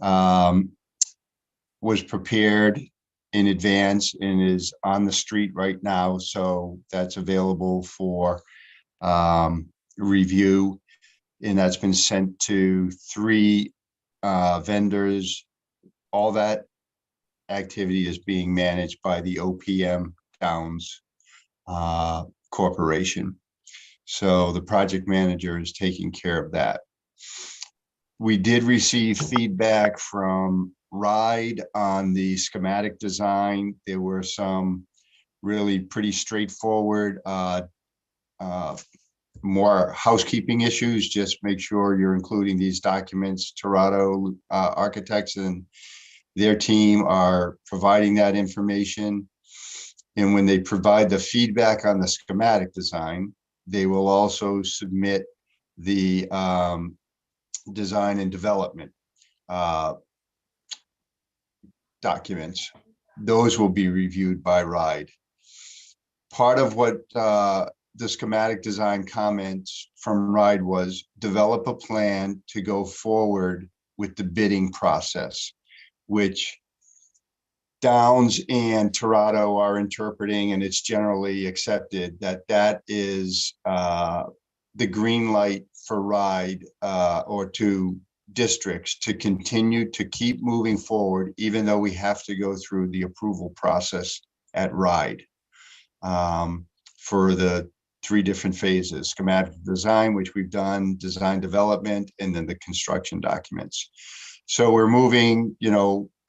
Speaker 9: was prepared in advance and is on the street right now. So that's available for review. And that's been sent to 3 vendors. All that activity is being managed by the OPM Downs Corporation. So the project manager is taking care of that. We did receive feedback from RIDE on the schematic design. There were some really pretty straightforward more housekeeping issues. Just make sure you're including these documents. Toronto Architects and their team are providing that information. And when they provide the feedback on the schematic design, they will also submit the design and development documents. Those will be reviewed by RIDE. Part of what the schematic design comments from RIDE was develop a plan to go forward with the bidding process, which Downs and Toronto are interpreting, and it's generally accepted that that is the green light for RIDE or to districts to continue to keep moving forward, even though we have to go through the approval process at RIDE for the 3 different phases: schematic design, which we've done, design development, and then the construction documents. So we're moving,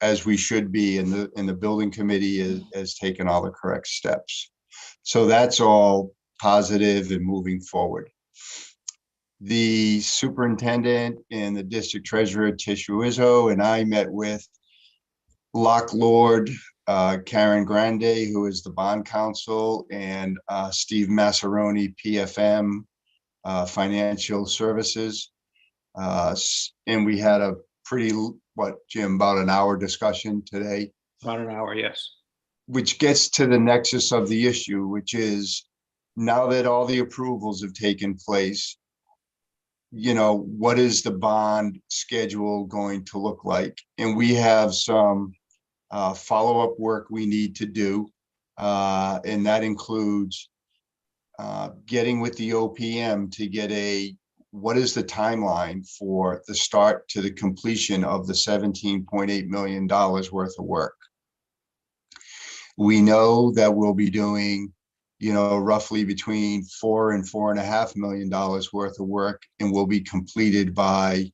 Speaker 9: as we should be, and the building committee has taken all the correct steps. So that's all positive and moving forward. The superintendent and the district treasurer, Tish Ruizzo, and I met with Lock Lord, Karen Grande, who is the bond counsel, and Steve Massaroni, PFM, Financial Services. And we had a pretty, Jim, about an hour discussion today.
Speaker 3: About an hour, yes.
Speaker 9: Which gets to the nexus of the issue, which is now that all the approvals have taken place, what is the bond schedule going to look like? And we have some follow-up work we need to do. And that includes getting with the OPM to get what is the timeline for the start to the completion of the $17.8 million worth of work? We know that we'll be doing, roughly between $4 and $4.5 million worth of work, and will be completed by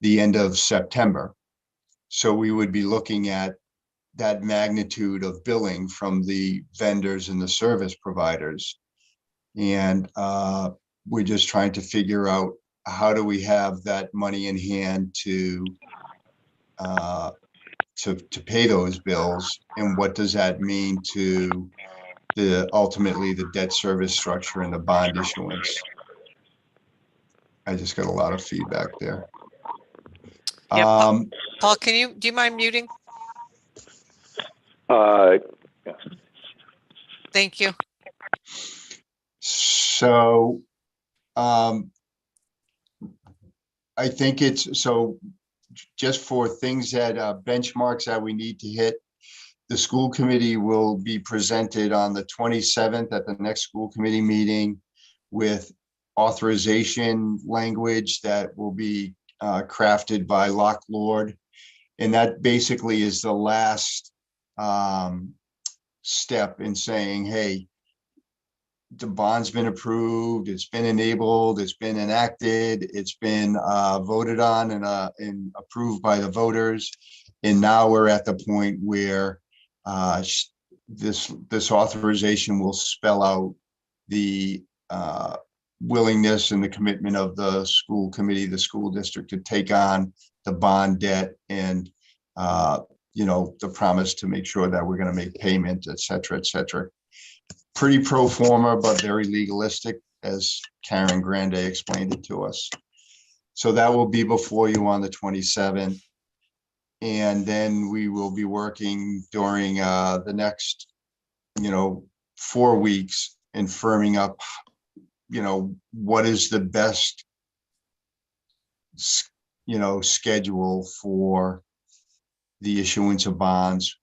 Speaker 9: the end of September. So we would be looking at that magnitude of billing from the vendors and the service providers. And we're just trying to figure out how do we have that money in hand to pay those bills, and what does that mean to ultimately the debt service structure and the bond issuance. I just got a lot of feedback there.
Speaker 2: Yep. Paul, do you mind muting? Thank you.
Speaker 9: So I think just for things that benchmarks that we need to hit, the school committee will be presented on the 27th at the next school committee meeting with authorization language that will be crafted by Lock Lord. And that basically is the last step in saying, hey, the bond's been approved, it's been enabled, it's been enacted, it's been voted on and approved by the voters. And now we're at the point where this authorization will spell out the willingness and the commitment of the school committee, the school district, to take on the bond debt and the promise to make sure that we're going to make payments, et cetera, et cetera. Pretty pro forma, but very legalistic, as Karen Grande explained it to us. So that will be before you on the 27th. And then we will be working during the next, 4 weeks and firming up, what is the best, schedule for the issuance of bonds,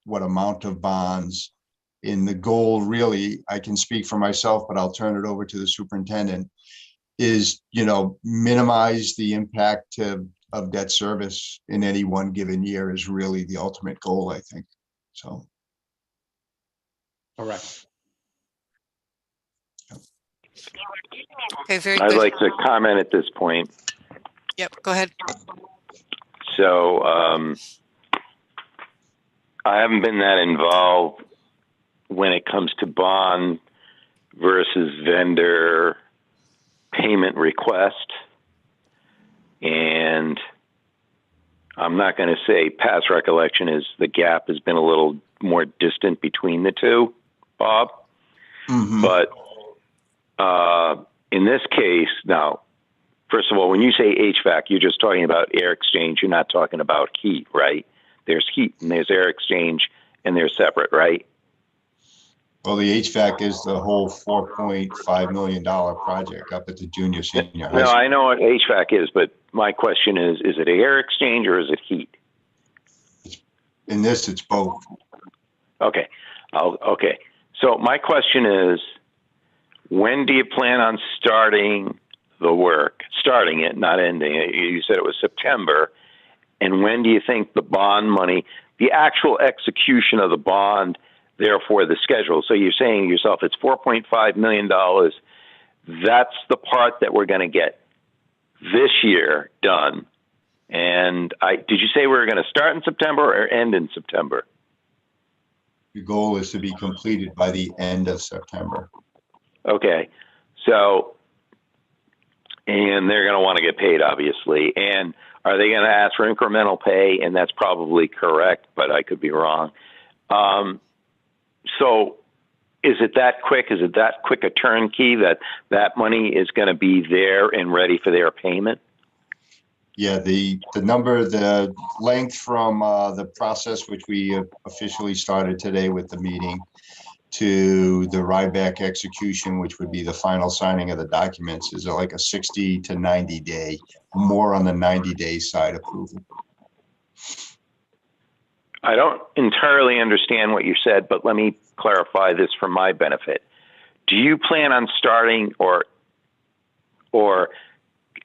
Speaker 9: what amount of bonds. In the goal, really, I can speak for myself, but I'll turn it over to the superintendent, is, minimize the impact of debt service in any one given year is really the ultimate goal, I think. So.
Speaker 3: Correct.
Speaker 2: Okay, very
Speaker 4: I'd
Speaker 2: good.
Speaker 4: like to comment at this point.
Speaker 2: Yep, go ahead.
Speaker 4: So I haven't been that involved when it comes to bond versus vendor payment request. And I'm not going to say past recollection is the gap has been a little more distant between the two, Bob. Mm-hmm. But in this case, now, first of all, when you say HVAC, you're just talking about air exchange. You're not talking about heat, right? There's heat and there's air exchange, and they're separate, right?
Speaker 9: Well, the HVAC is the whole $4.5 million project up at the junior senior high school.
Speaker 4: No, I know what HVAC is, but my question is it air exchange or is it heat?
Speaker 9: In this, it's both.
Speaker 4: Okay. Okay. So my question is, when do you plan on starting the work? Starting it, not ending it. You said it was September. And when do you think the bond money, the actual execution of the bond, therefore the schedule? So you're saying to yourself, it's $4.5 million. That's the part that we're going to get this year done. And did you say we were going to start in September or end in September?
Speaker 9: The goal is to be completed by the end of September.
Speaker 4: Okay. So, and they're going to want to get paid, obviously. And are they going to ask for incremental pay? And that's probably correct, but I could be wrong. So is it that quick? Is it that quick a turnkey that money is going to be there and ready for their payment?
Speaker 9: Yeah, the length from the process, which we officially started today with the meeting, to the Ryback execution, which would be the final signing of the documents, is like a 60 to 90 day, more on the 90-day side approval.
Speaker 4: I don't entirely understand what you said, but let me clarify this for my benefit. Do you plan on starting or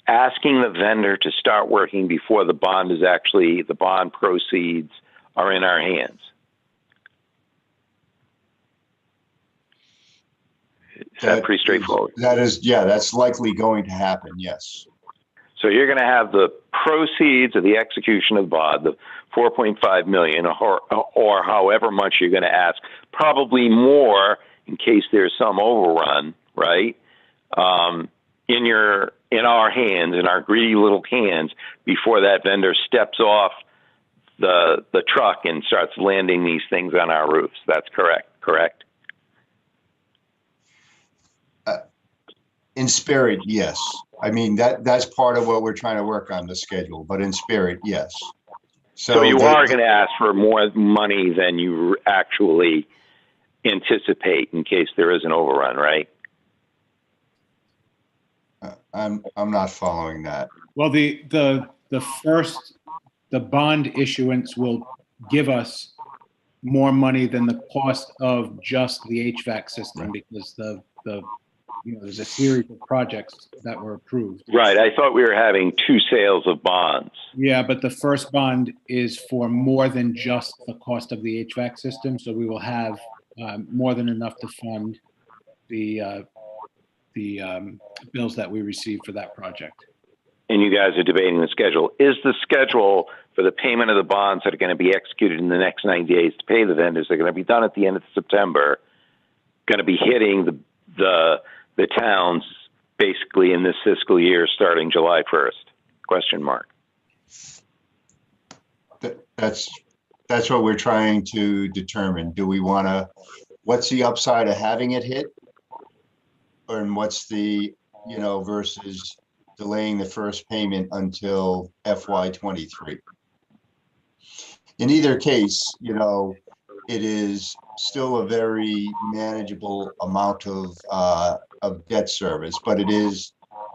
Speaker 4: asking the vendor to start working before the bond proceeds are in our hands? Is that pretty straightforward?
Speaker 9: That is, yeah, that's likely going to happen, yes.
Speaker 4: So you're going to have the proceeds of the execution of the bond, the $4.5 million, or however much you're going to ask, probably more in case there's some overrun, right? In our hands, in our greedy little hands, before that vendor steps off the truck and starts landing these things on our roofs. That's correct?
Speaker 9: In spirit, yes. I mean, that's part of what we're trying to work on, the schedule, but in spirit, yes.
Speaker 4: So you are going to ask for more money than you actually anticipate in case there is an overrun, right?
Speaker 9: I'm not following that.
Speaker 3: Well, the bond issuance will give us more money than the cost of just the HVAC system, because there's a series of projects that were approved.
Speaker 4: Right. I thought we were having two sales of bonds.
Speaker 3: Yeah, but the first bond is for more than just the cost of the HVAC system. So we will have more than enough to fund the bills that we received for that project.
Speaker 4: And you guys are debating the schedule. Is the schedule for the payment of the bonds that are going to be executed in the next 90 days to pay the vendors, they're going to be done at the end of September, going to be hitting the towns basically in this fiscal year starting July 1st? Question mark.
Speaker 9: That's what we're trying to determine. Do we want to, what's the upside of having it hit? And what's the, versus delaying the first payment until FY23? In either case, it is still a very manageable amount of debt service, but it is,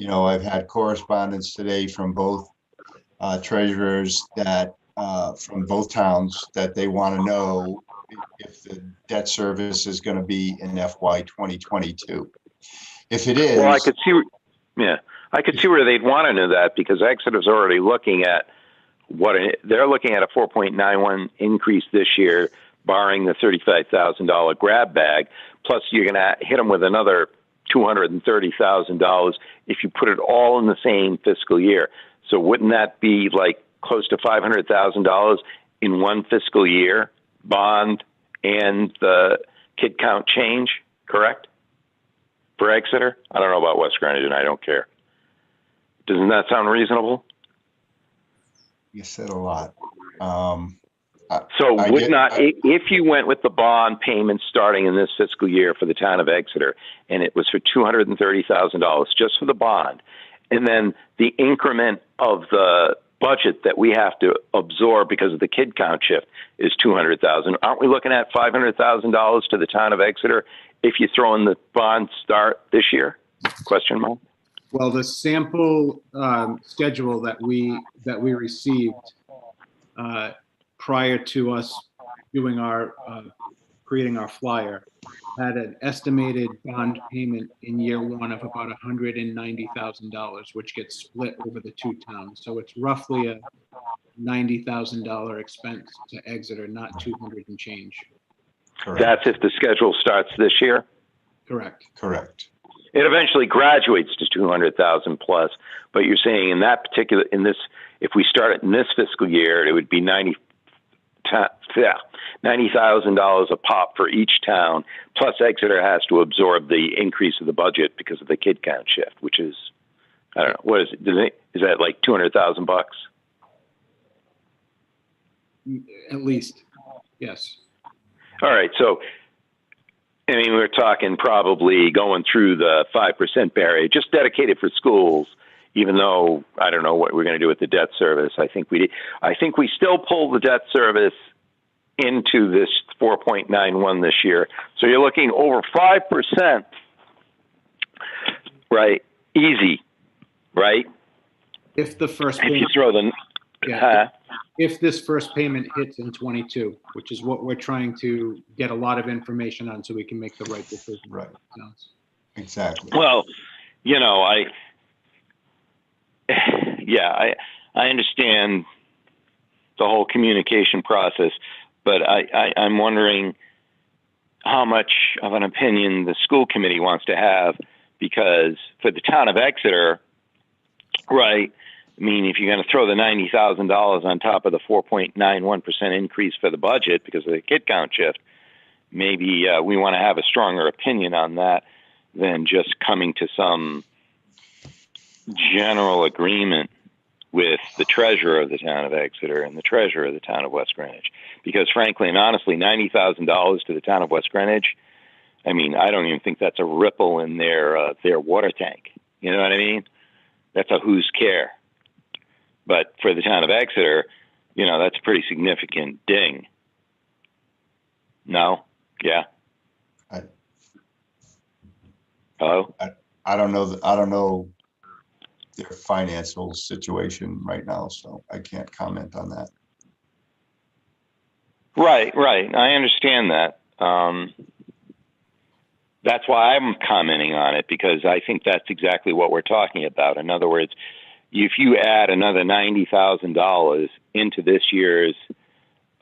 Speaker 9: I've had correspondence today from both treasurers that from both towns that they want to know if the debt service is going to be in FY 2022. If it is,
Speaker 4: well, I could see where they'd want to know that, because Exeter's already looking at they're looking at a 4.91 increase this year, barring the $35,000 grab bag. Plus, you're going to hit them with another $230,000 if you put it all in the same fiscal year. So wouldn't that be like close to $500,000 in one fiscal year, bond and the kid count change, correct? For Exeter? I don't know about West Greenwich, and I don't care. Doesn't that sound reasonable?
Speaker 9: You said a lot.
Speaker 4: If you went with the bond payment starting in this fiscal year for the town of Exeter, and it was for $230,000 just for the bond, and then the increment of the budget that we have to absorb because of the kid count shift is $200,000, aren't we looking at $500,000 to the town of Exeter if you throw in the bond start this year? Question mark.
Speaker 3: Well, the sample schedule that we received prior to us doing our, creating our flyer, had an estimated bond payment in year one of about $190,000, which gets split over the two towns. So it's roughly a $90,000 expense to Exeter, not 200 and change.
Speaker 9: Correct.
Speaker 4: That's if the schedule starts this year.
Speaker 3: Correct.
Speaker 9: Correct.
Speaker 4: It eventually graduates to 200,000 plus, but you're saying in that particular, in this, if we start it in this fiscal year, it would be $90,000 a pop for each town. Plus Exeter has to absorb the increase of the budget because of the kid count shift, which is, I don't know, what is it? Is that like 200,000 bucks?
Speaker 3: At least, yes.
Speaker 4: All right. So, I mean, we're talking probably going through the 5% barrier, just dedicated for schools, even though I don't know what we're going to do with the debt service. I think we still pull the debt service into this 4.91 this year. So you're looking over 5%, right? Easy, right?
Speaker 3: If the first
Speaker 4: If you
Speaker 3: payment,
Speaker 4: throw the,
Speaker 3: if this first payment hits in 22, which is what we're trying to get a lot of information on so we can make the right decision.
Speaker 9: Right. Exactly.
Speaker 4: well, you know, I understand the whole communication process, but I'm wondering how much of an opinion the school committee wants to have, because for the town of Exeter, right, I mean, if you're going to throw the $90,000 on top of the 4.91% increase for the budget because of the kid count shift, maybe we want to have a stronger opinion on that than just coming to some general agreement with the treasurer of the town of Exeter and the treasurer of the town of West Greenwich. Because frankly and honestly, $90,000 to the town of West Greenwich, I mean, I don't even think that's a ripple in their water tank. You know what I mean? That's a who's care. But for the town of Exeter, you know, that's a pretty significant ding. No? Yeah? Hello?
Speaker 9: I don't know their financial situation right now, so I can't comment on that.
Speaker 4: Right. I understand that. That's why I'm commenting on it, because I think that's exactly what we're talking about. In other words, if you add another $90,000 into this year's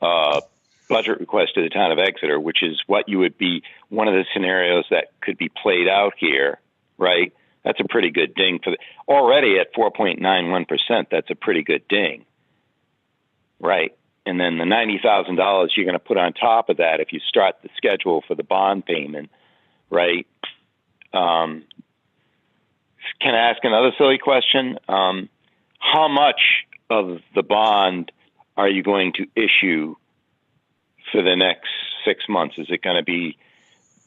Speaker 4: budget request to the town of Exeter, which is what you would be one of the scenarios that could be played out here, right? That's a pretty good ding for already at 4.91%. That's a pretty good ding, right? And then the $90,000 you're going to put on top of that if you start the schedule for the bond payment, right? Can I ask another silly question? How much of the bond are you going to issue for the next 6 months? Is it going to be,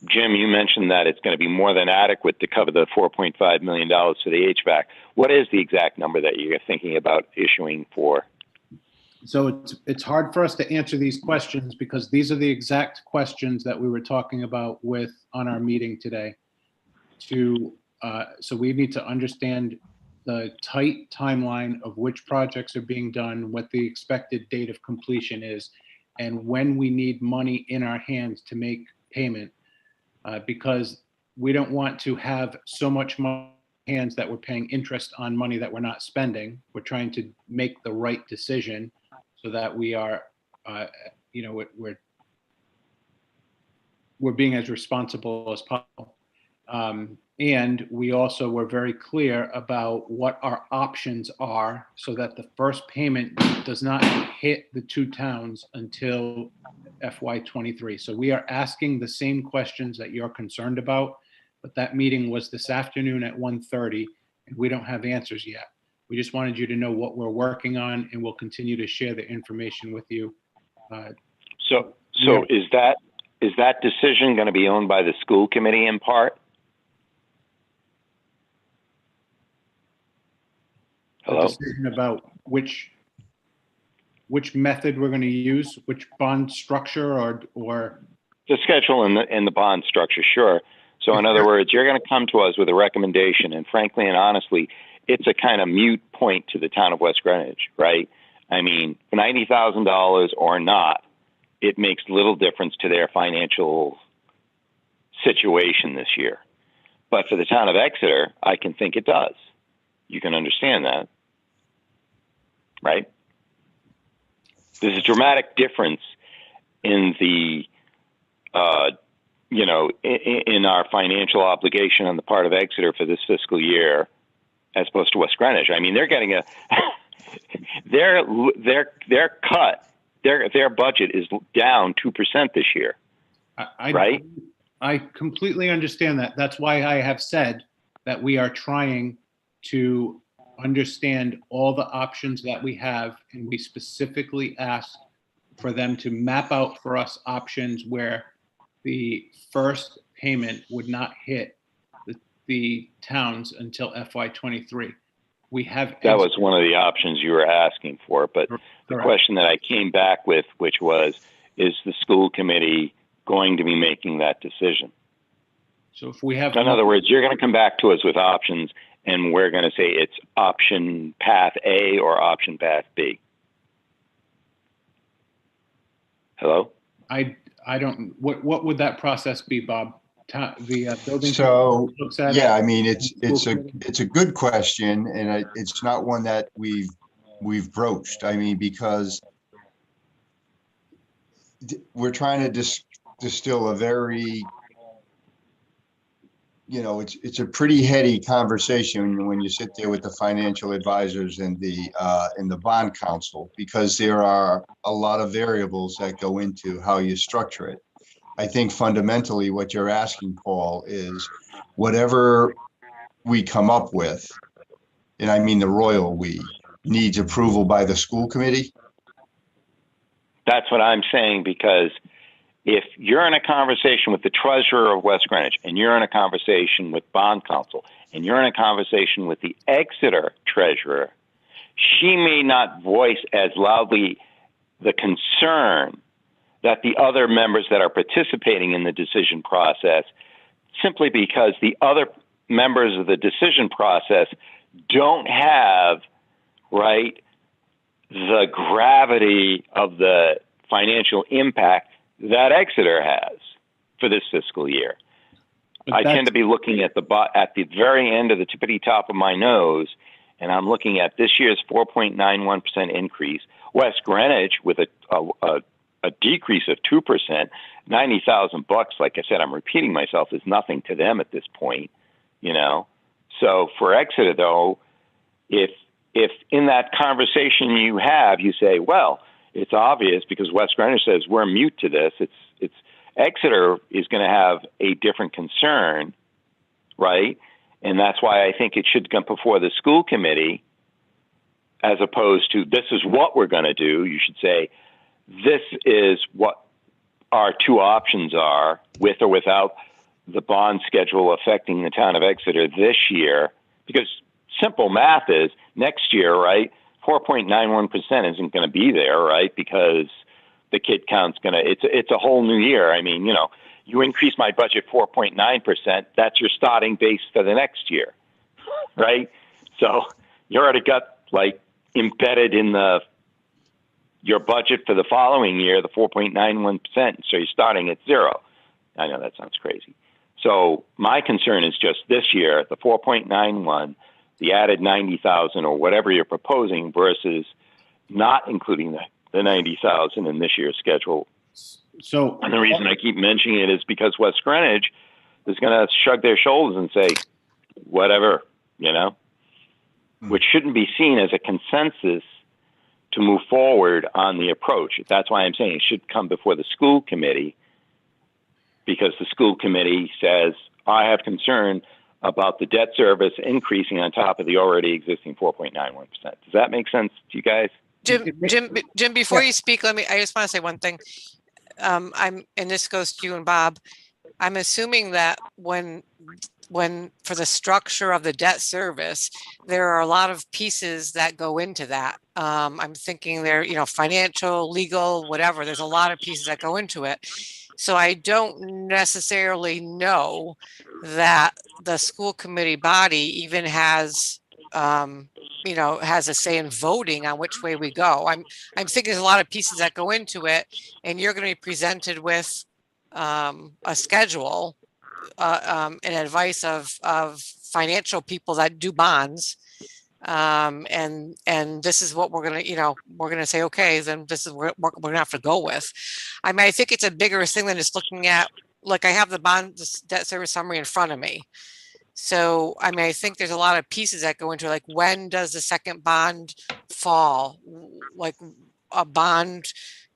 Speaker 4: Jim, you mentioned that it's going to be more than adequate to cover the $4.5 million for the HVAC. What is the exact number that you're thinking about issuing for?
Speaker 3: So it's hard for us to answer these questions because these are the exact questions that we were talking about on our meeting today. So we need to understand the tight timeline of which projects are being done, what the expected date of completion is, and when we need money in our hands to make payment, because we don't want to have so much money in our hands that we're paying interest on money that we're not spending. We're trying to make the right decision so that we are, we're being as responsible as possible. And we also were very clear about what our options are so that the first payment does not hit the two towns until FY23. So we are asking the same questions that you're concerned about, but that meeting was this afternoon at 1:30 and we don't have answers yet. We just wanted you to know what we're working on, and we'll continue to share the information with you.
Speaker 4: So is that decision going to be owned by the school committee in part? Hello?
Speaker 3: Decision about which method we're going to use, which bond structure or
Speaker 4: the schedule and the bond structure, sure. So in other words, you're going to come to us with a recommendation, and frankly and honestly, it's a kind of mute point to the town of West Greenwich, right? I mean, $90,000 or not, it makes little difference to their financial situation this year. But for the town of Exeter, I can think it does. You can understand that, right? There's a dramatic difference in the, in our financial obligation on the part of Exeter for this fiscal year, as opposed to West Greenwich. I mean, they're getting a their cut. Their budget is down 2% this year, right?
Speaker 3: I completely understand that. That's why I have said that we are trying to understand all the options that we have, and we specifically asked for them to map out for us options where the first payment would not hit the towns until FY23. We have
Speaker 4: that was one of the options you were asking for, but the question that I came back with, which was, is the school committee going to be making that decision?
Speaker 3: So if we have,
Speaker 4: in other words, you're going to come back to us with options, and we're going to say it's option path A or option path B. Hello?
Speaker 3: I don't, what would that process be, Bob? The building.
Speaker 9: So,
Speaker 3: looks at
Speaker 9: yeah,
Speaker 3: it?
Speaker 9: I mean, it's a good question, and it's not one that we've broached. I mean, because we're trying to distill a very, it's a pretty heady conversation when you sit there with the financial advisors and the bond council, because there are a lot of variables that go into how you structure it. I think fundamentally what you're asking, Paul, is whatever we come up with, and I mean the royal we, needs approval by the school committee?
Speaker 4: That's what I'm saying, because if you're in a conversation with the treasurer of West Greenwich, and you're in a conversation with bond counsel, and you're in a conversation with the Exeter treasurer, she may not voice as loudly the concern that the other members that are participating in the decision process, simply because the other members of the decision process don't have, right, the gravity of the financial impact that Exeter has for this fiscal year. I tend to be looking at the very end of the tippity top of my nose, and I'm looking at this year's 4.91% increase. West Greenwich with a decrease of 2%, $90,000. Like I said, I'm repeating myself, is nothing to them at this point, So for Exeter, though, if in that conversation you have, you say, well, it's obvious because West Greenwich says we're mute to this. It's Exeter is going to have a different concern, right? And that's why I think it should come before the school committee, as opposed to this is what we're going to do. You should say, this is what our two options are, with or without the bond schedule affecting the town of Exeter this year. Because simple math is next year, right? 4.91% isn't going to be there, right? Because the kid count's going to, it's a whole new year. I mean, you increase my budget 4.9%, that's your starting base for the next year, right? So you already got embedded in your budget for the following year, the 4.91%. So you're starting at zero. I know that sounds crazy. So my concern is just this year, the 4.91, the added 90,000 or whatever you're proposing versus not including the 90,000 in this year's schedule.
Speaker 3: So,
Speaker 4: and the reason I keep mentioning it is because West Greenwich is going to shrug their shoulders and say, whatever, which shouldn't be seen as a consensus to move forward on the approach. That's why I'm saying it should come before the school committee, because the school committee says, I have concern about the debt service increasing on top of the already existing 4.91%. Does that make sense to you guys?
Speaker 2: Jim, before you speak, I just want to say one thing. And this goes to you and Bob. I'm assuming that when for the structure of the debt service, there are a lot of pieces that go into that. I'm thinking there, financial, legal, whatever. There's a lot of pieces that go into it. So I don't necessarily know that the school committee body even has you know, has a say in voting on which way we go. I'm thinking there's a lot of pieces that go into it, and you're going to be presented with a schedule and advice of financial people that do bonds. And this is what we're going to, you know, we're going to say, okay, then this is what we're going to have to go with. I mean, I think it's a bigger thing than just looking at, like, I have the bond debt service summary in front of me. So, I mean, I think there's a lot of pieces that go into it, like, when does the second bond fall? Like, a bond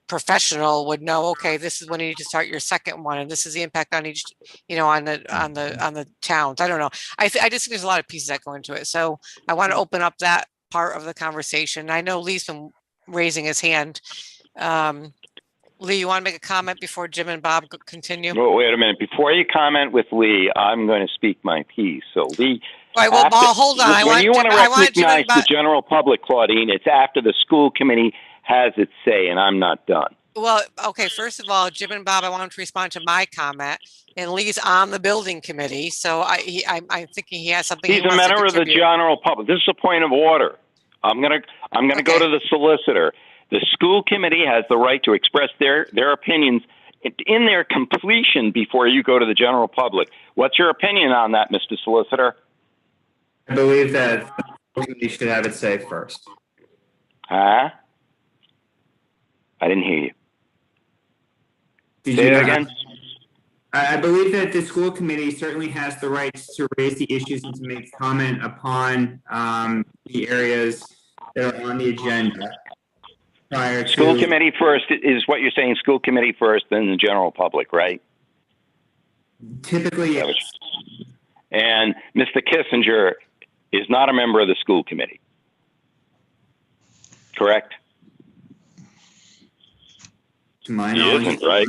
Speaker 2: professional would know, okay, this is when you need to start your second one, and this is the impact on each, you know, on the towns. I don't know. I just think there's a lot of pieces that go into it. So I want to open up that part of the conversation. I know Lee's been raising his hand. Lee, you want to make a comment before Jim and Bob continue?
Speaker 4: Well, wait a minute. Before you comment with Lee, I'm going to speak my piece. So, Lee.
Speaker 2: All right, well, Paul, hold on.
Speaker 4: When you want to recognize the general public, Claudine, it's after the school committee has its say, and I'm not done.
Speaker 2: Well, okay, first of all, Jim and Bob, I want him to respond to my comment. And Lee's on the building committee, so I'm thinking he has something.
Speaker 4: He's a member of the general public. This is a point of order. I'm gonna go to the solicitor. The school committee has the right to express their opinions in their completion before you go to the general public. What's your opinion on that, Mr. Solicitor?
Speaker 11: I believe that the school committee should have its say first.
Speaker 4: Huh? I didn't hear you. Say it again.
Speaker 11: I believe that the school committee certainly has the right to raise the issues and to make comment upon the areas that are on the agenda.
Speaker 4: School committee first is what you're saying. School committee first, then the general public, right?
Speaker 11: Typically, yes.
Speaker 4: And Mr. Kissinger is not a member of the school committee, correct?
Speaker 11: To my knowledge,
Speaker 4: isn't, right?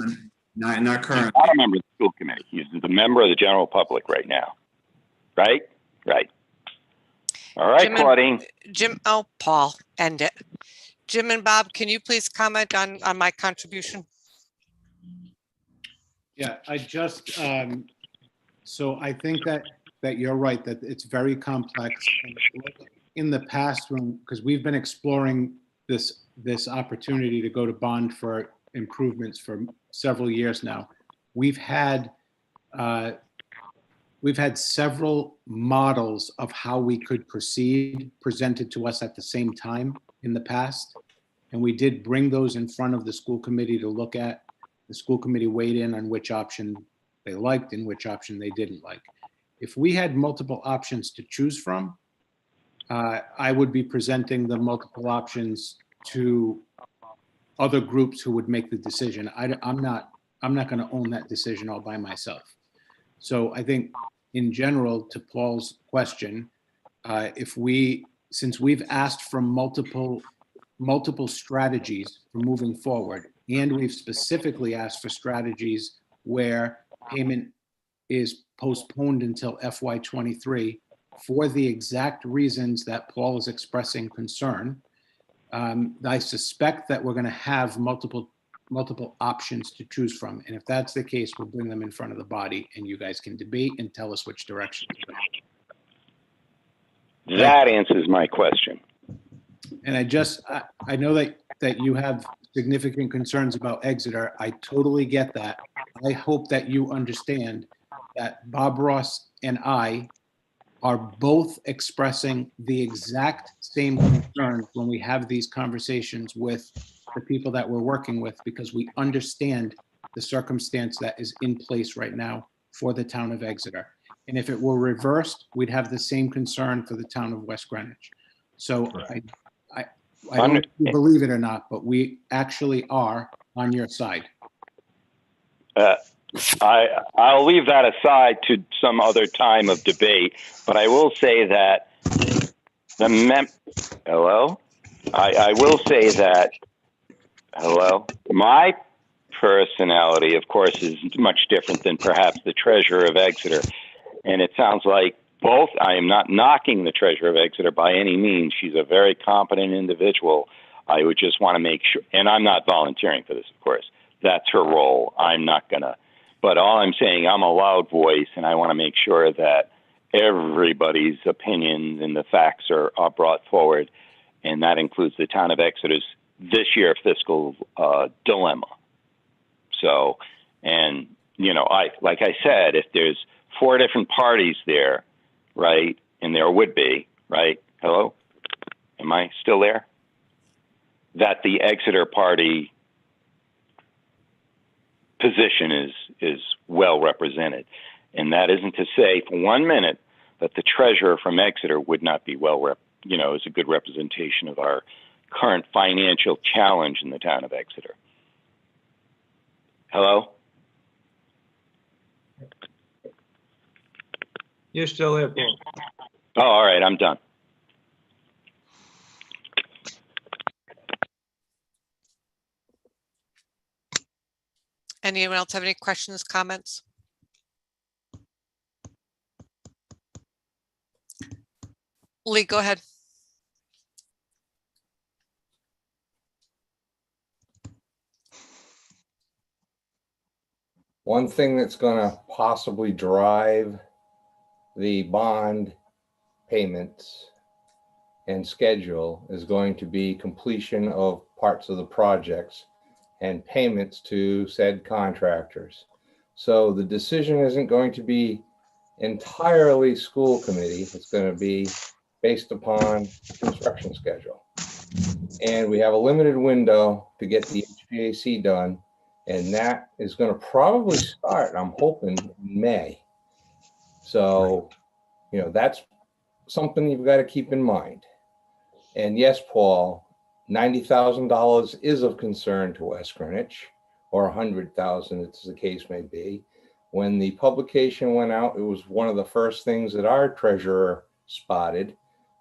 Speaker 11: Not currently.
Speaker 4: He's not a member of the school committee. He's a member of the general public right now, right? Right. All right, Claudine.
Speaker 2: Paul, end it. Jim and Bob, can you please comment on my contribution?
Speaker 3: Yeah, I just, so I think that you're right, that it's very complex. In the past, because we've been exploring this opportunity to go to bond for improvements for several years now, we've had several models of how we could proceed presented to us at the same time in the past, and we did bring those in front of the school committee to look at. The school committee weighed in on which option they liked and which option they didn't like. If we had multiple options to choose from, I would be presenting the multiple options to other groups who would make the decision. I'm not going to own that decision all by myself. So I think in general, to Paul's question, since we've asked for multiple strategies for moving forward, and we've specifically asked for strategies where payment is postponed until FY23 for the exact reasons that Paul is expressing concern, I suspect that we're going to have multiple options to choose from. And if that's the case, we'll bring them in front of the body and you guys can debate and tell us which direction to go.
Speaker 4: That answers my question.
Speaker 3: And I know that you have significant concerns about Exeter. I totally get that. I hope that you understand that Bob Ross and I are both expressing the exact same concerns when we have these conversations with the people that we're working with, because we understand the circumstance that is in place right now for the town of Exeter. And if it were reversed, we'd have the same concern for the town of West Greenwich. So I don't know if you believe it or not, but we actually are on your side.
Speaker 4: I'll leave that aside to some other time of debate, but I will say that I will say that, my personality, of course, is much different than perhaps the treasurer of Exeter. And it sounds like I am not knocking the treasurer of Exeter by any means. She's a very competent individual. I would just want to make sure, and I'm not volunteering for this, of course. That's her role. I'm not going to. But all I'm saying, I'm a loud voice, and I want to make sure that everybody's opinions and the facts are brought forward, and that includes the town of Exeter's this year fiscal dilemma. So, and like I said, if there's 4 different parties there, right, and there would be, right? Hello, am I still there? That the Exeter party position is well represented. And that isn't to say for 1 minute that the treasurer from Exeter would not be is a good representation of our current financial challenge in the town of Exeter. Hello?
Speaker 5: You're still there, Paul.
Speaker 4: Oh, all right, I'm done.
Speaker 2: Anyone else have any questions, comments? Lee, go ahead.
Speaker 12: One thing that's going to possibly drive the bond payments and schedule is going to be completion of parts of the projects and payments to said contractors. So the decision isn't going to be entirely school committee. It's going to be based upon construction schedule. And we have a limited window to get the HVAC done. And that is going to probably start, I'm hoping, in May. So, that's something you've got to keep in mind. And yes, Paul, $90,000 is of concern to West Greenwich, or $100,000, as the case may be. When the publication went out, it was one of the first things that our treasurer spotted,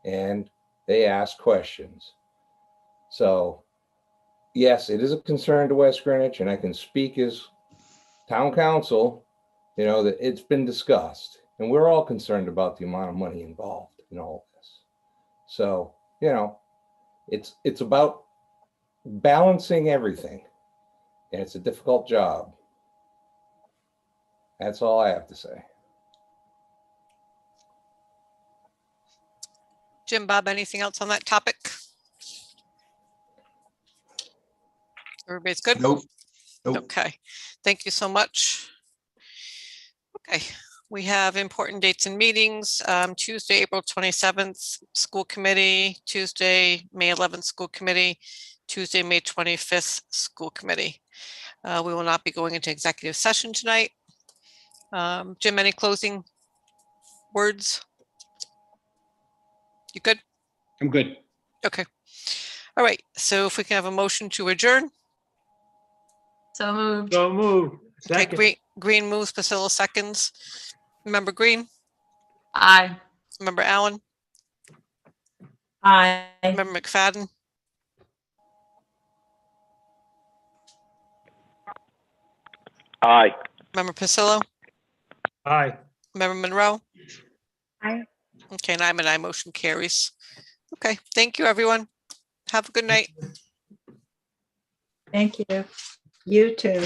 Speaker 12: and they asked questions. So, yes, it is a concern to West Greenwich, and I can speak as town council, that it's been discussed, and we're all concerned about the amount of money involved in all of this. So, it's about balancing everything, and it's a difficult job. That's all I have to say.
Speaker 2: Jim, Bob, anything else on that topic? Everybody's good?
Speaker 9: Nope.
Speaker 2: Okay, thank you so much. Okay, we have important dates and meetings. Tuesday, April 27th, school committee. Tuesday, May 11th, school committee. Tuesday, May 25th, school committee. We will not be going into executive session tonight. Jim, any closing words? You good?
Speaker 3: I'm good.
Speaker 2: Okay. All right, so if we can have a motion to adjourn.
Speaker 6: So moved.
Speaker 5: So moved.
Speaker 2: Okay,
Speaker 5: Second.
Speaker 2: Green moves, Priscilla seconds. Member Green,
Speaker 6: Aye.
Speaker 2: Member Allen,
Speaker 8: Aye.
Speaker 2: Member McFadden,
Speaker 4: Aye.
Speaker 2: Member Pasillo,
Speaker 5: Aye.
Speaker 2: Member Monroe.
Speaker 7: Aye.
Speaker 2: Okay, and I'm an aye, motion carries. Okay, thank you, everyone. Have a good night.
Speaker 8: Thank you. You too.